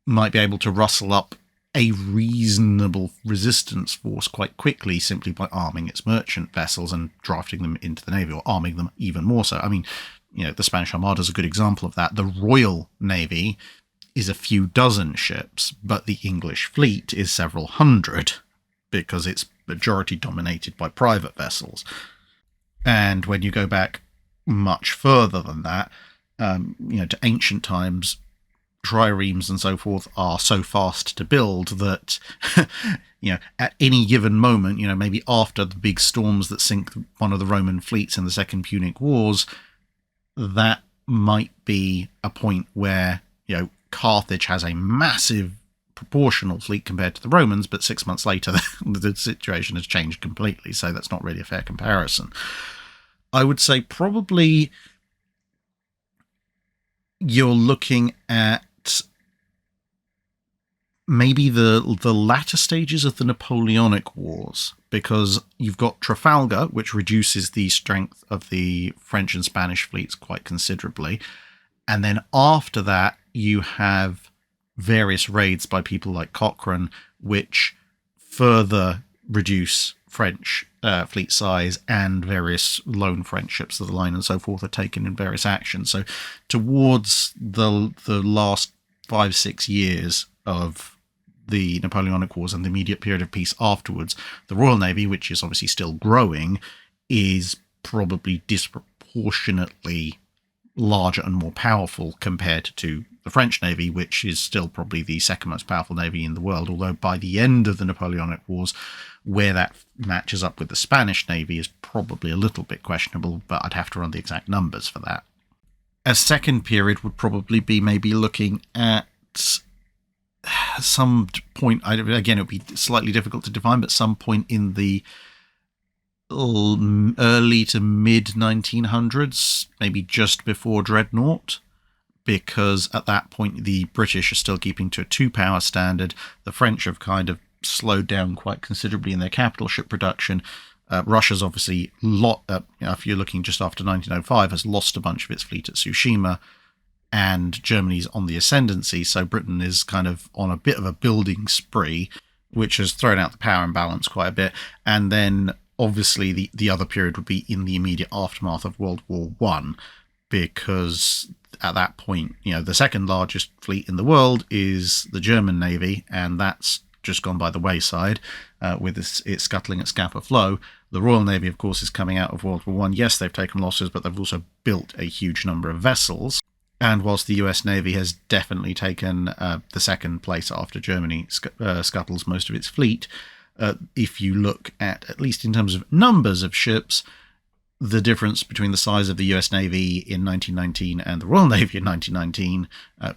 Speaker 1: might be able to rustle up a reasonable resistance force quite quickly simply by arming its merchant vessels and drafting them into the navy, or arming them even more so. The Spanish Armada is a good example of that. The Royal Navy is a few dozen ships, but the English fleet is several hundred because it's majority dominated by private vessels. And when you go back much further than that, to ancient times, triremes and so forth are so fast to build that, at any given moment, maybe after the big storms that sink one of the Roman fleets in the Second Punic Wars, that might be a point where, Carthage has a massive proportional fleet compared to the Romans, but 6 months later, the situation has changed completely, so that's not really a fair comparison. I would say probably you're looking at maybe the latter stages of the Napoleonic Wars, because you've got Trafalgar, which reduces the strength of the French and Spanish fleets quite considerably. And then after that, you have various raids by people like Cochrane, which further reduce French fleet size, and various lone French ships of the line and so forth are taken in various actions. So towards the last 5-6 years of the Napoleonic Wars and the immediate period of peace afterwards, the Royal Navy, which is obviously still growing, is probably disproportionately larger and more powerful compared to the French Navy, which is still probably the second most powerful navy in the world, although by the end of the Napoleonic Wars, where that matches up with the Spanish Navy is probably a little bit questionable, but I'd have to run the exact numbers for that. A second period would probably be maybe looking at some point, again, it would be slightly difficult to define, but some point in the early to mid 1900s, maybe just before Dreadnought, because at that point the British are still keeping to a 2-power standard. The French have kind of slowed down quite considerably in their capital ship production. Russia's obviously, if you're looking just after 1905, has lost a bunch of its fleet at Tsushima, and Germany's on the ascendancy, so Britain is kind of on a bit of a building spree, which has thrown out the power imbalance quite a bit. And then obviously the other period would be in the immediate aftermath of World War One, because at that point, the second largest fleet in the world is the German Navy, and that's just gone by the wayside with its scuttling at Scapa Flow. The Royal Navy, of course, is coming out of World War One. Yes, they've taken losses, but they've also built a huge number of vessels. And whilst the US Navy has definitely taken the second place after Germany scuttles most of its fleet, if you look at least in terms of numbers of ships, the difference between the size of the US Navy in 1919 and the Royal Navy in 1919,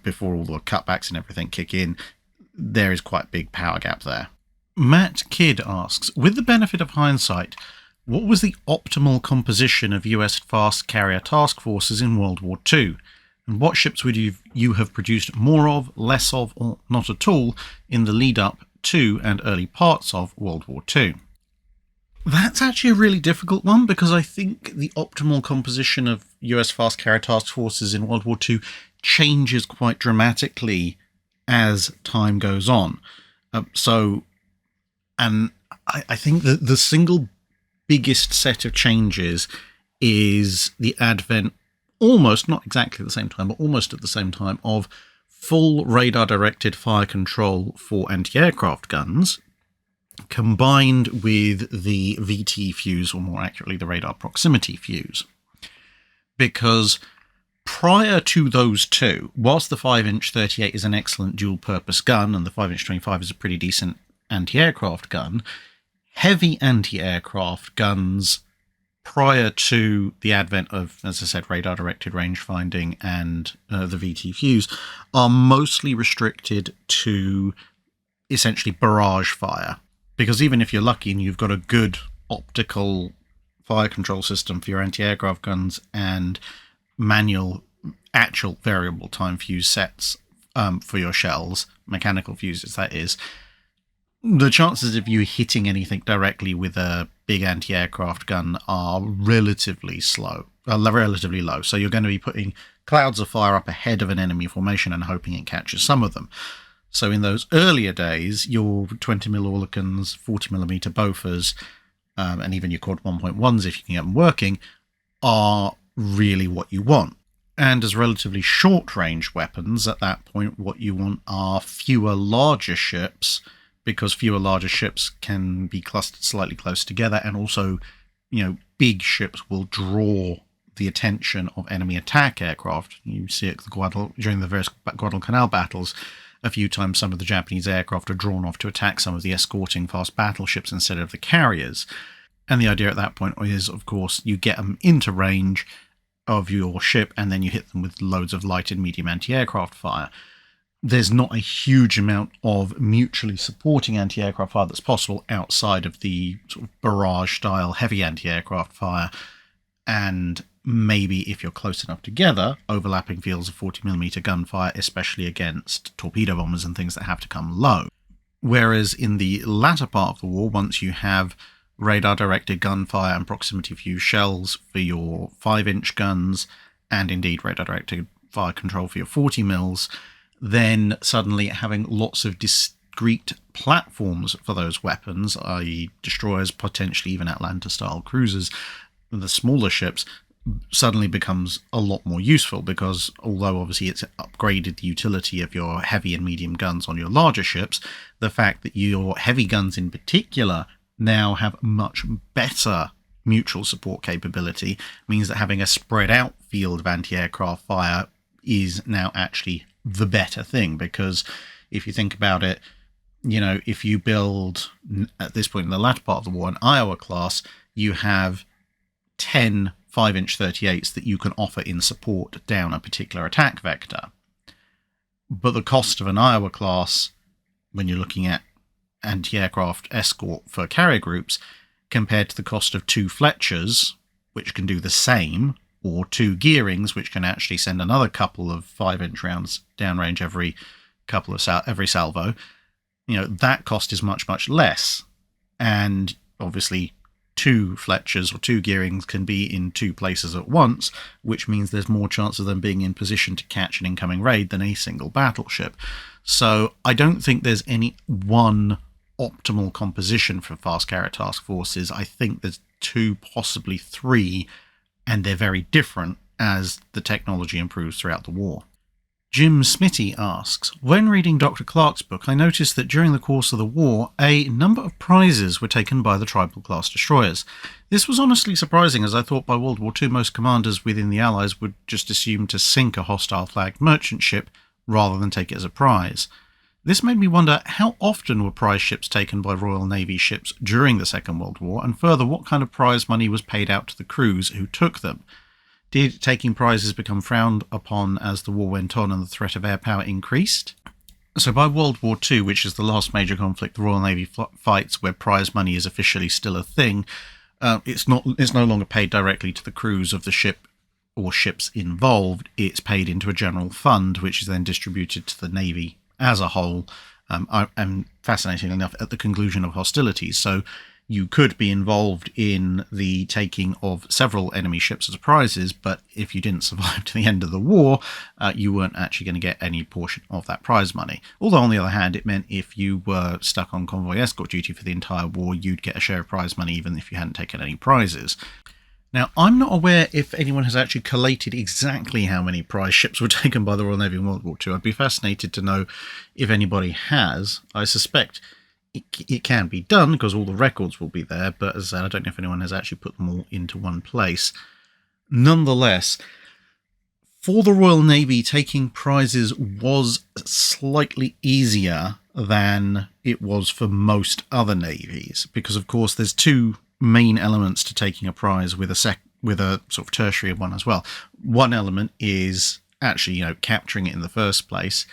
Speaker 1: before all the cutbacks and everything kick in, there is quite a big power gap there. Matt Kidd asks, with the benefit of hindsight, what was the optimal composition of US fast carrier task forces in World War II? And what ships would you have produced more of, less of, or not at all in the lead up to and early parts of World War II? That's actually a really difficult one, because I think the optimal composition of US fast carrier task forces in World War II changes quite dramatically as time goes on. I think that the single biggest set of changes is the advent, almost, not exactly at the same time, but almost at the same time, of full radar-directed fire control for anti-aircraft guns, combined with the VT fuse, or more accurately, the radar proximity fuse. Because prior to those two, whilst the 5-inch 38 is an excellent dual-purpose gun, and the 5-inch 25 is a pretty decent anti-aircraft gun, heavy anti-aircraft guns prior to the advent of, as I said, radar-directed range-finding and the VT fuse, are mostly restricted to essentially barrage fire. Because even if you're lucky and you've got a good optical fire control system for your anti-aircraft guns and manual, actual variable time fuse sets for your shells, mechanical fuses that is, the chances of you hitting anything directly with a big anti-aircraft gun are relatively low. So you're going to be putting clouds of fire up ahead of an enemy formation and hoping it catches some of them. So in those earlier days, your 20mm Oerlikons, 40mm Bofors, and even your quad 1.1s, if you can get them working, are really what you want. And as relatively short-range weapons, at that point, what you want are fewer larger ships, because fewer larger ships can be clustered slightly close together, and also, big ships will draw the attention of enemy attack aircraft. You see it during the various Guadalcanal battles. A few times some of the Japanese aircraft are drawn off to attack some of the escorting fast battleships instead of the carriers. And the idea at that point is, of course, you get them into range of your ship, and then you hit them with loads of light and medium anti-aircraft fire. There's not a huge amount of mutually supporting anti-aircraft fire that's possible outside of the sort of barrage-style heavy anti-aircraft fire, and maybe if you're close enough together, overlapping fields of 40mm gunfire, especially against torpedo bombers and things that have to come low. Whereas in the latter part of the war, once you have radar-directed gunfire and proximity-fused shells for your 5-inch guns, and indeed radar-directed fire control for your 40mm, then suddenly having lots of discrete platforms for those weapons, i.e. destroyers, potentially even Atlanta-style cruisers, the smaller ships, suddenly becomes a lot more useful, because although obviously it's upgraded the utility of your heavy and medium guns on your larger ships, the fact that your heavy guns in particular now have much better mutual support capability means that having a spread out field of anti-aircraft fire is now actually the better thing. Because if you think about it, you know, if you build at this point in the latter part of the war an Iowa class, you have 10 5-inch 38s that you can offer in support down a particular attack vector. But the cost of an Iowa class, when you're looking at anti-aircraft escort for carrier groups, compared to the cost of 2 Fletchers, which can do the same, or 2 Gearings, which can actually send another couple of 5-inch rounds downrange every salvo, you know, that cost is much, much less. And obviously 2 Fletchers or 2 Gearings can be in 2 places at once, which means there's more chance of them being in position to catch an incoming raid than a single battleship. So I don't think there's any one optimal composition for fast carrier task forces. I think there's 2, possibly 3, and they're very different as the technology improves throughout the war. Jim Smitty asks, when reading Dr. Clark's book, I noticed that during the course of the war, a number of prizes were taken by the triple-class destroyers. This was honestly surprising, as I thought by World War II most commanders within the Allies would just assume to sink a hostile-flagged merchant ship rather than take it as a prize. This made me wonder how often were prize ships taken by Royal Navy ships during the Second World War, and further, what kind of prize money was paid out to the crews who took them. Did taking prizes become frowned upon as the war went on and the threat of air power increased? So by World War II, which is the last major conflict the Royal Navy fights where prize money is officially still a thing, it's no longer paid directly to the crews of the ship or ships involved. It's paid into a general fund, which is then distributed to the Navy as a whole, and fascinatingly enough, at the conclusion of hostilities. So you could be involved in the taking of several enemy ships as prizes, but if you didn't survive to the end of the war, you weren't actually going to get any portion of that prize money. Although, on the other hand, it meant if you were stuck on convoy escort duty for the entire war, you'd get a share of prize money even if you hadn't taken any prizes. Now, I'm not aware if anyone has actually collated exactly how many prize ships were taken by the Royal Navy in World War II. I'd be fascinated to know if anybody has. I suspect it can be done because all the records will be there, but as I said, I don't know if anyone has actually put them all into one place. Nonetheless, for the Royal Navy, taking prizes was slightly easier than it was for most other navies, because of course there's 2 main elements to taking a prize with a sort of tertiary one as well. One element is actually, you know, capturing it in the first place,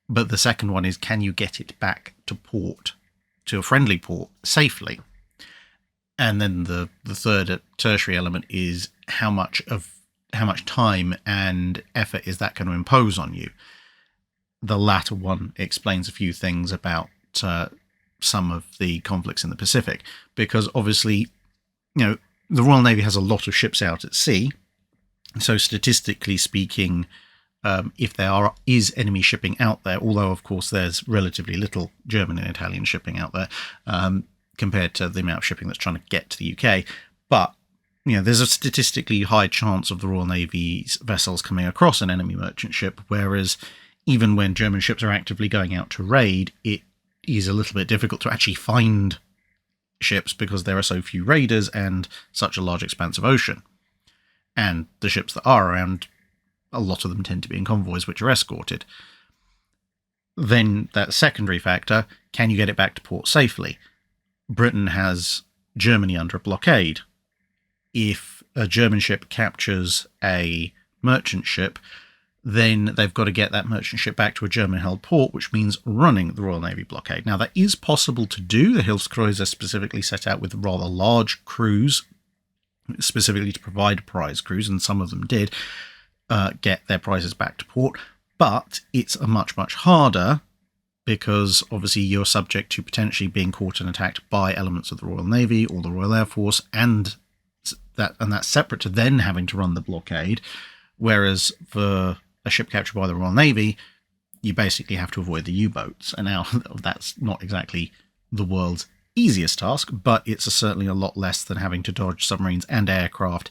Speaker 1: but the second one is, can you get it back to port, to a friendly port, safely? And then the third tertiary element is how much time and effort is that going to impose on you. The latter one explains a few things about some of the conflicts in the Pacific, because obviously, you know, the Royal Navy has a lot of ships out at sea, so statistically speaking, if there is enemy shipping out there, although of course there's relatively little German and Italian shipping out there compared to the amount of shipping that's trying to get to the UK, but you know, there's a statistically high chance of the Royal Navy's vessels coming across an enemy merchant ship, whereas even when German ships are actively going out to raid, it is a little bit difficult to actually find ships because there are so few raiders and such a large expanse of ocean. And the ships that are around, a lot of them tend to be in convoys which are escorted. Then that secondary factor, can you get it back to port safely? Britain has Germany under a blockade. If a German ship captures a merchant ship, then they've got to get that merchant ship back to a German-held port, which means running the Royal Navy blockade. Now, that is possible to do. The Hilfskreuz are specifically set out with rather large crews specifically to provide prize crews, and some of them did get their prizes back to port. But it's a much, much harder, because obviously you're subject to potentially being caught and attacked by elements of the Royal Navy or the Royal Air Force, and that's separate to then having to run the blockade. Whereas for a ship captured by the Royal Navy, you basically have to avoid the U-boats. And now that's not exactly the world's easiest task, but it's certainly a lot less than having to dodge submarines and aircraft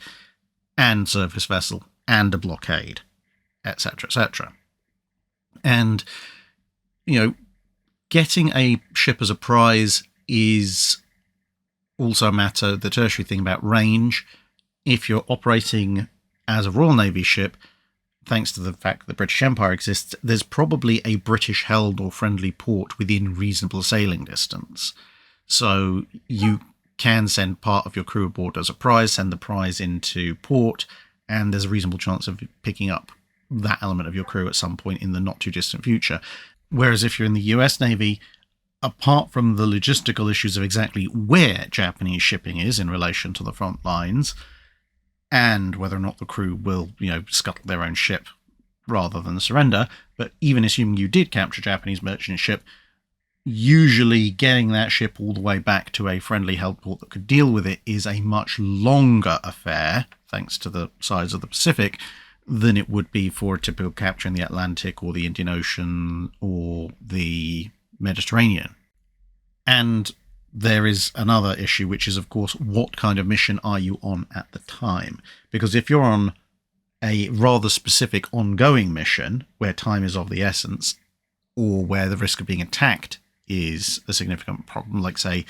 Speaker 1: and surface vessel and a blockade, etc., etc. And, getting a ship as a prize is also a matter, the tertiary thing about range. If you're operating as a Royal Navy ship, thanks to the fact that the British Empire exists, there's probably a British-held or friendly port within reasonable sailing distance. So you can send part of your crew aboard as a prize, send the prize into port, and there's a reasonable chance of picking up that element of your crew at some point in the not-too-distant future. Whereas if you're in the US Navy, apart from the logistical issues of exactly where Japanese shipping is in relation to the front lines, and whether or not the crew will, scuttle their own ship rather than surrender, but even assuming you did capture a Japanese merchant ship, usually getting that ship all the way back to a friendly held port that could deal with it is a much longer affair, thanks to the size of the Pacific, than it would be for a typical capture in the Atlantic or the Indian Ocean or the Mediterranean. And there is another issue, which is, of course, what kind of mission are you on at the time? Because if you're on a rather specific ongoing mission where time is of the essence, or where the risk of being attacked is a significant problem, like, say,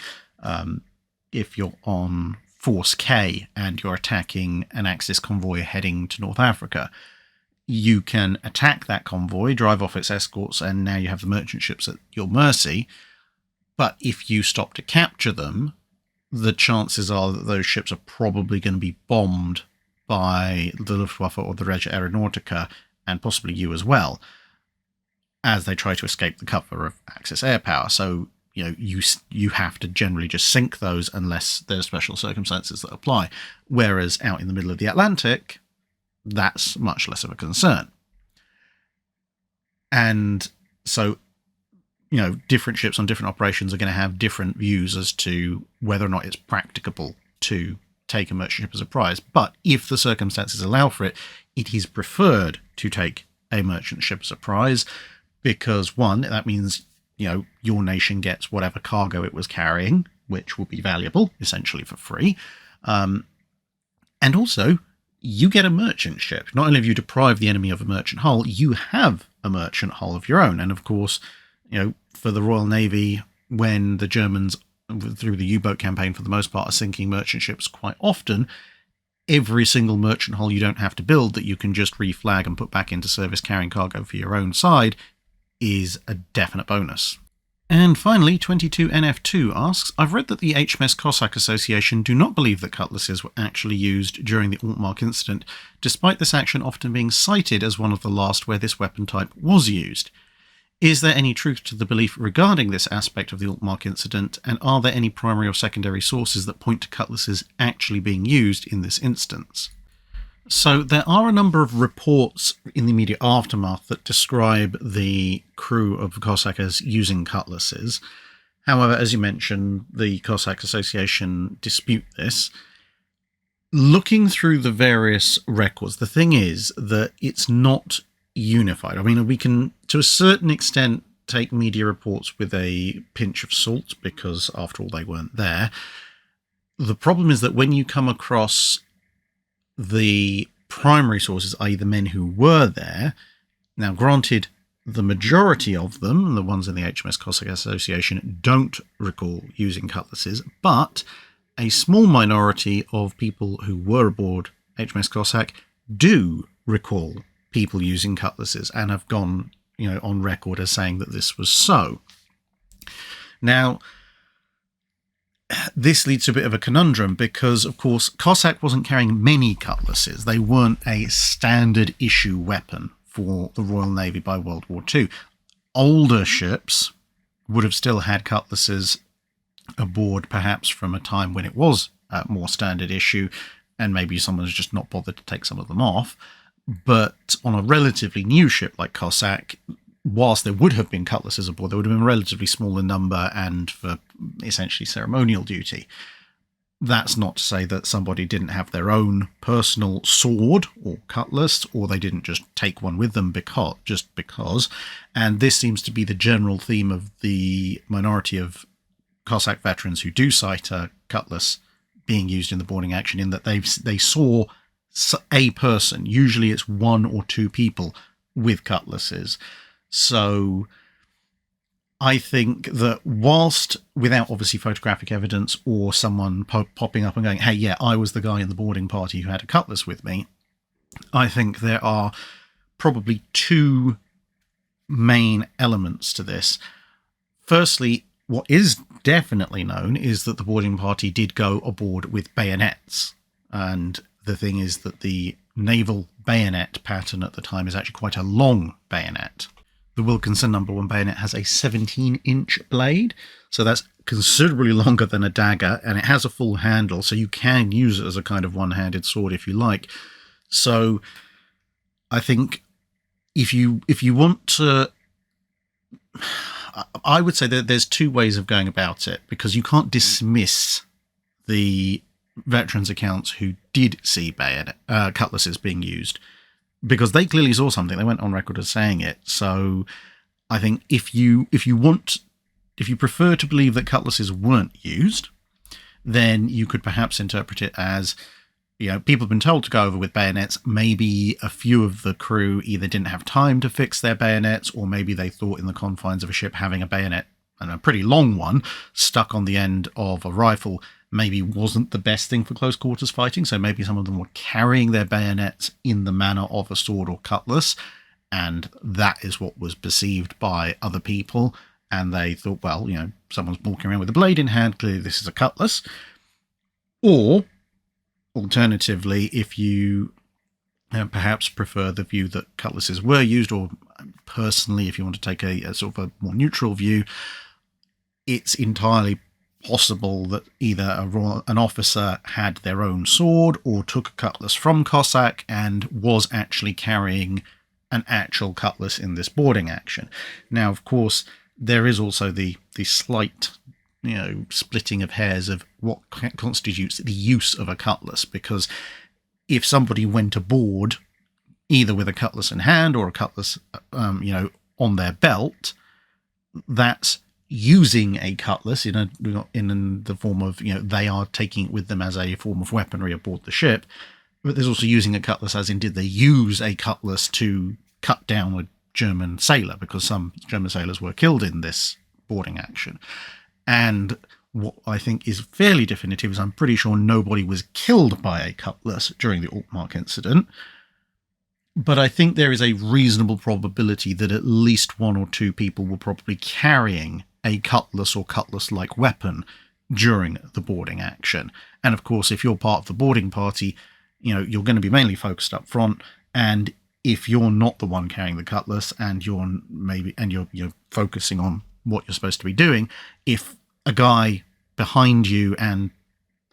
Speaker 1: if you're on Force K and you're attacking an Axis convoy heading to North Africa, you can attack that convoy, drive off its escorts, and now you have the merchant ships at your mercy. But if you stop to capture them, the chances are that those ships are probably going to be bombed by the Luftwaffe or the Regia Aeronautica, and possibly you as well, as they try to escape the cover of Axis air power. So you have to generally just sink those unless there's special circumstances that apply. Whereas out in the middle of the Atlantic, that's much less of a concern. And so, different ships on different operations are going to have different views as to whether or not it's practicable to take a merchant ship as a prize. But if the circumstances allow for it, it is preferred to take a merchant ship as a prize, because one, that means your nation gets whatever cargo it was carrying, which will be valuable, essentially for free. And also, you get a merchant ship. Not only have you deprived the enemy of a merchant hull, you have a merchant hull of your own. And of course, for the Royal Navy, when the Germans, through the U-boat campaign for the most part, are sinking merchant ships quite often, every single merchant hull you don't have to build that you can just reflag and put back into service carrying cargo for your own side is a definite bonus. And finally, 22NF2 asks, I've read that the HMS Coassack Association do not believe that cutlasses were actually used during the Altmark incident, despite this action often being cited as one of the last where this weapon type was used. Is there any truth to the belief regarding this aspect of the Altmark incident, and are there any primary or secondary sources that point to cutlasses actually being used in this instance? So there are a number of reports in the immediate aftermath that describe the crew of the Coassack as using cutlasses. However, as you mentioned, the Coassack Association dispute this. Looking through the various records, the thing is that it's not unified. I mean, we can, to a certain extent, take media reports with a pinch of salt, because after all, they weren't there. The problem is that when you come across the primary sources, i.e. the men who were there, now granted, the majority of them, the ones in the HMS Coassack Association, don't recall using cutlasses, but a small minority of people who were aboard HMS Coassack do recall people using cutlasses and have gone, on record as saying that this was so. Now, this leads to a bit of a conundrum because, of course, Coassack wasn't carrying many cutlasses. They weren't a standard issue weapon for the Royal Navy by World War II. Older ships would have still had cutlasses aboard, perhaps from a time when it was more standard issue, and maybe someone's just not bothered to take some of them off. But on a relatively new ship like Coassack, whilst there would have been cutlasses aboard, there would have been a relatively small in number and for essentially ceremonial duty. That's not to say that somebody didn't have their own personal sword or cutlass, or they didn't just take one with them just because. And this seems to be the general theme of the minority of Cossack veterans who do cite a cutlass being used in the boarding action, in that they saw a person, usually it's one or two people, with cutlasses. So I think that whilst, without obviously photographic evidence or someone popping up and going, hey, yeah, I was the guy in the boarding party who had a cutlass with me, I think there are probably two main elements to this. Firstly, what is definitely known is that the boarding party did go aboard with bayonets. And the thing is that the naval bayonet pattern at the time is actually quite a long bayonet. The Wilkinson No. 1 bayonet has a 17-inch blade, so that's considerably longer than a dagger, and it has a full handle, so you can use it as a kind of one-handed sword if you like. So I think if you want to, I would say that there's two ways of going about it, because you can't dismiss the veterans' accounts who did see cutlasses being used, because they clearly saw something. They went on record as saying it. So I think if you prefer to believe that cutlasses weren't used, then you could perhaps interpret it as, people have been told to go over with bayonets. Maybe a few of the crew either didn't have time to fix their bayonets, or maybe they thought in the confines of a ship having a bayonet, and a pretty long one, stuck on the end of a rifle maybe wasn't the best thing for close quarters fighting. So maybe some of them were carrying their bayonets in the manner of a sword or cutlass, and that is what was perceived by other people. And they thought, well, someone's walking around with a blade in hand, clearly this is a cutlass. Or alternatively, if you perhaps prefer the view that cutlasses were used, or personally, if you want to take a sort of a more neutral view, it's entirely possible that either an officer had their own sword or took a cutlass from Coassack and was actually carrying an actual cutlass in this boarding action. Now, of course, there is also the slight splitting of hairs of what constitutes the use of a cutlass, because if somebody went aboard either with a cutlass in hand or a cutlass on their belt, that's using a cutlass in the form of, they are taking it with them as a form of weaponry aboard the ship. But there's also using a cutlass as in, did they use a cutlass to cut down a German sailor, because some German sailors were killed in this boarding action. And what I think is fairly definitive is I'm pretty sure nobody was killed by a cutlass during the Altmark incident. But I think there is a reasonable probability that at least one or two people were probably carrying a cutlass or cutlass-like weapon during the boarding action. And of course, if you're part of the boarding party, you're going to be mainly focused up front. And if you're not the one carrying the cutlass and you're focusing on what you're supposed to be doing, if a guy behind you and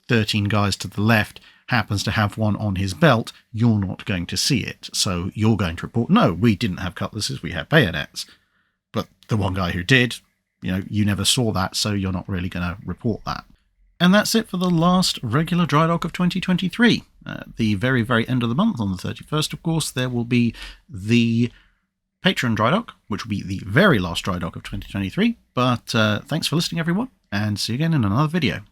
Speaker 1: 13 guys to the left happens to have one on his belt, you're not going to see it. So you're going to report, no, we didn't have cutlasses, we had bayonets. But the one guy who did, you never saw that, so you're not really going to report that. And that's it for the last regular dry dock of 2023. At the very, very end of the month, on the 31st, of course, there will be the Patreon dry dock, which will be the very last dry dock of 2023. But thanks for listening, everyone, and see you again in another video.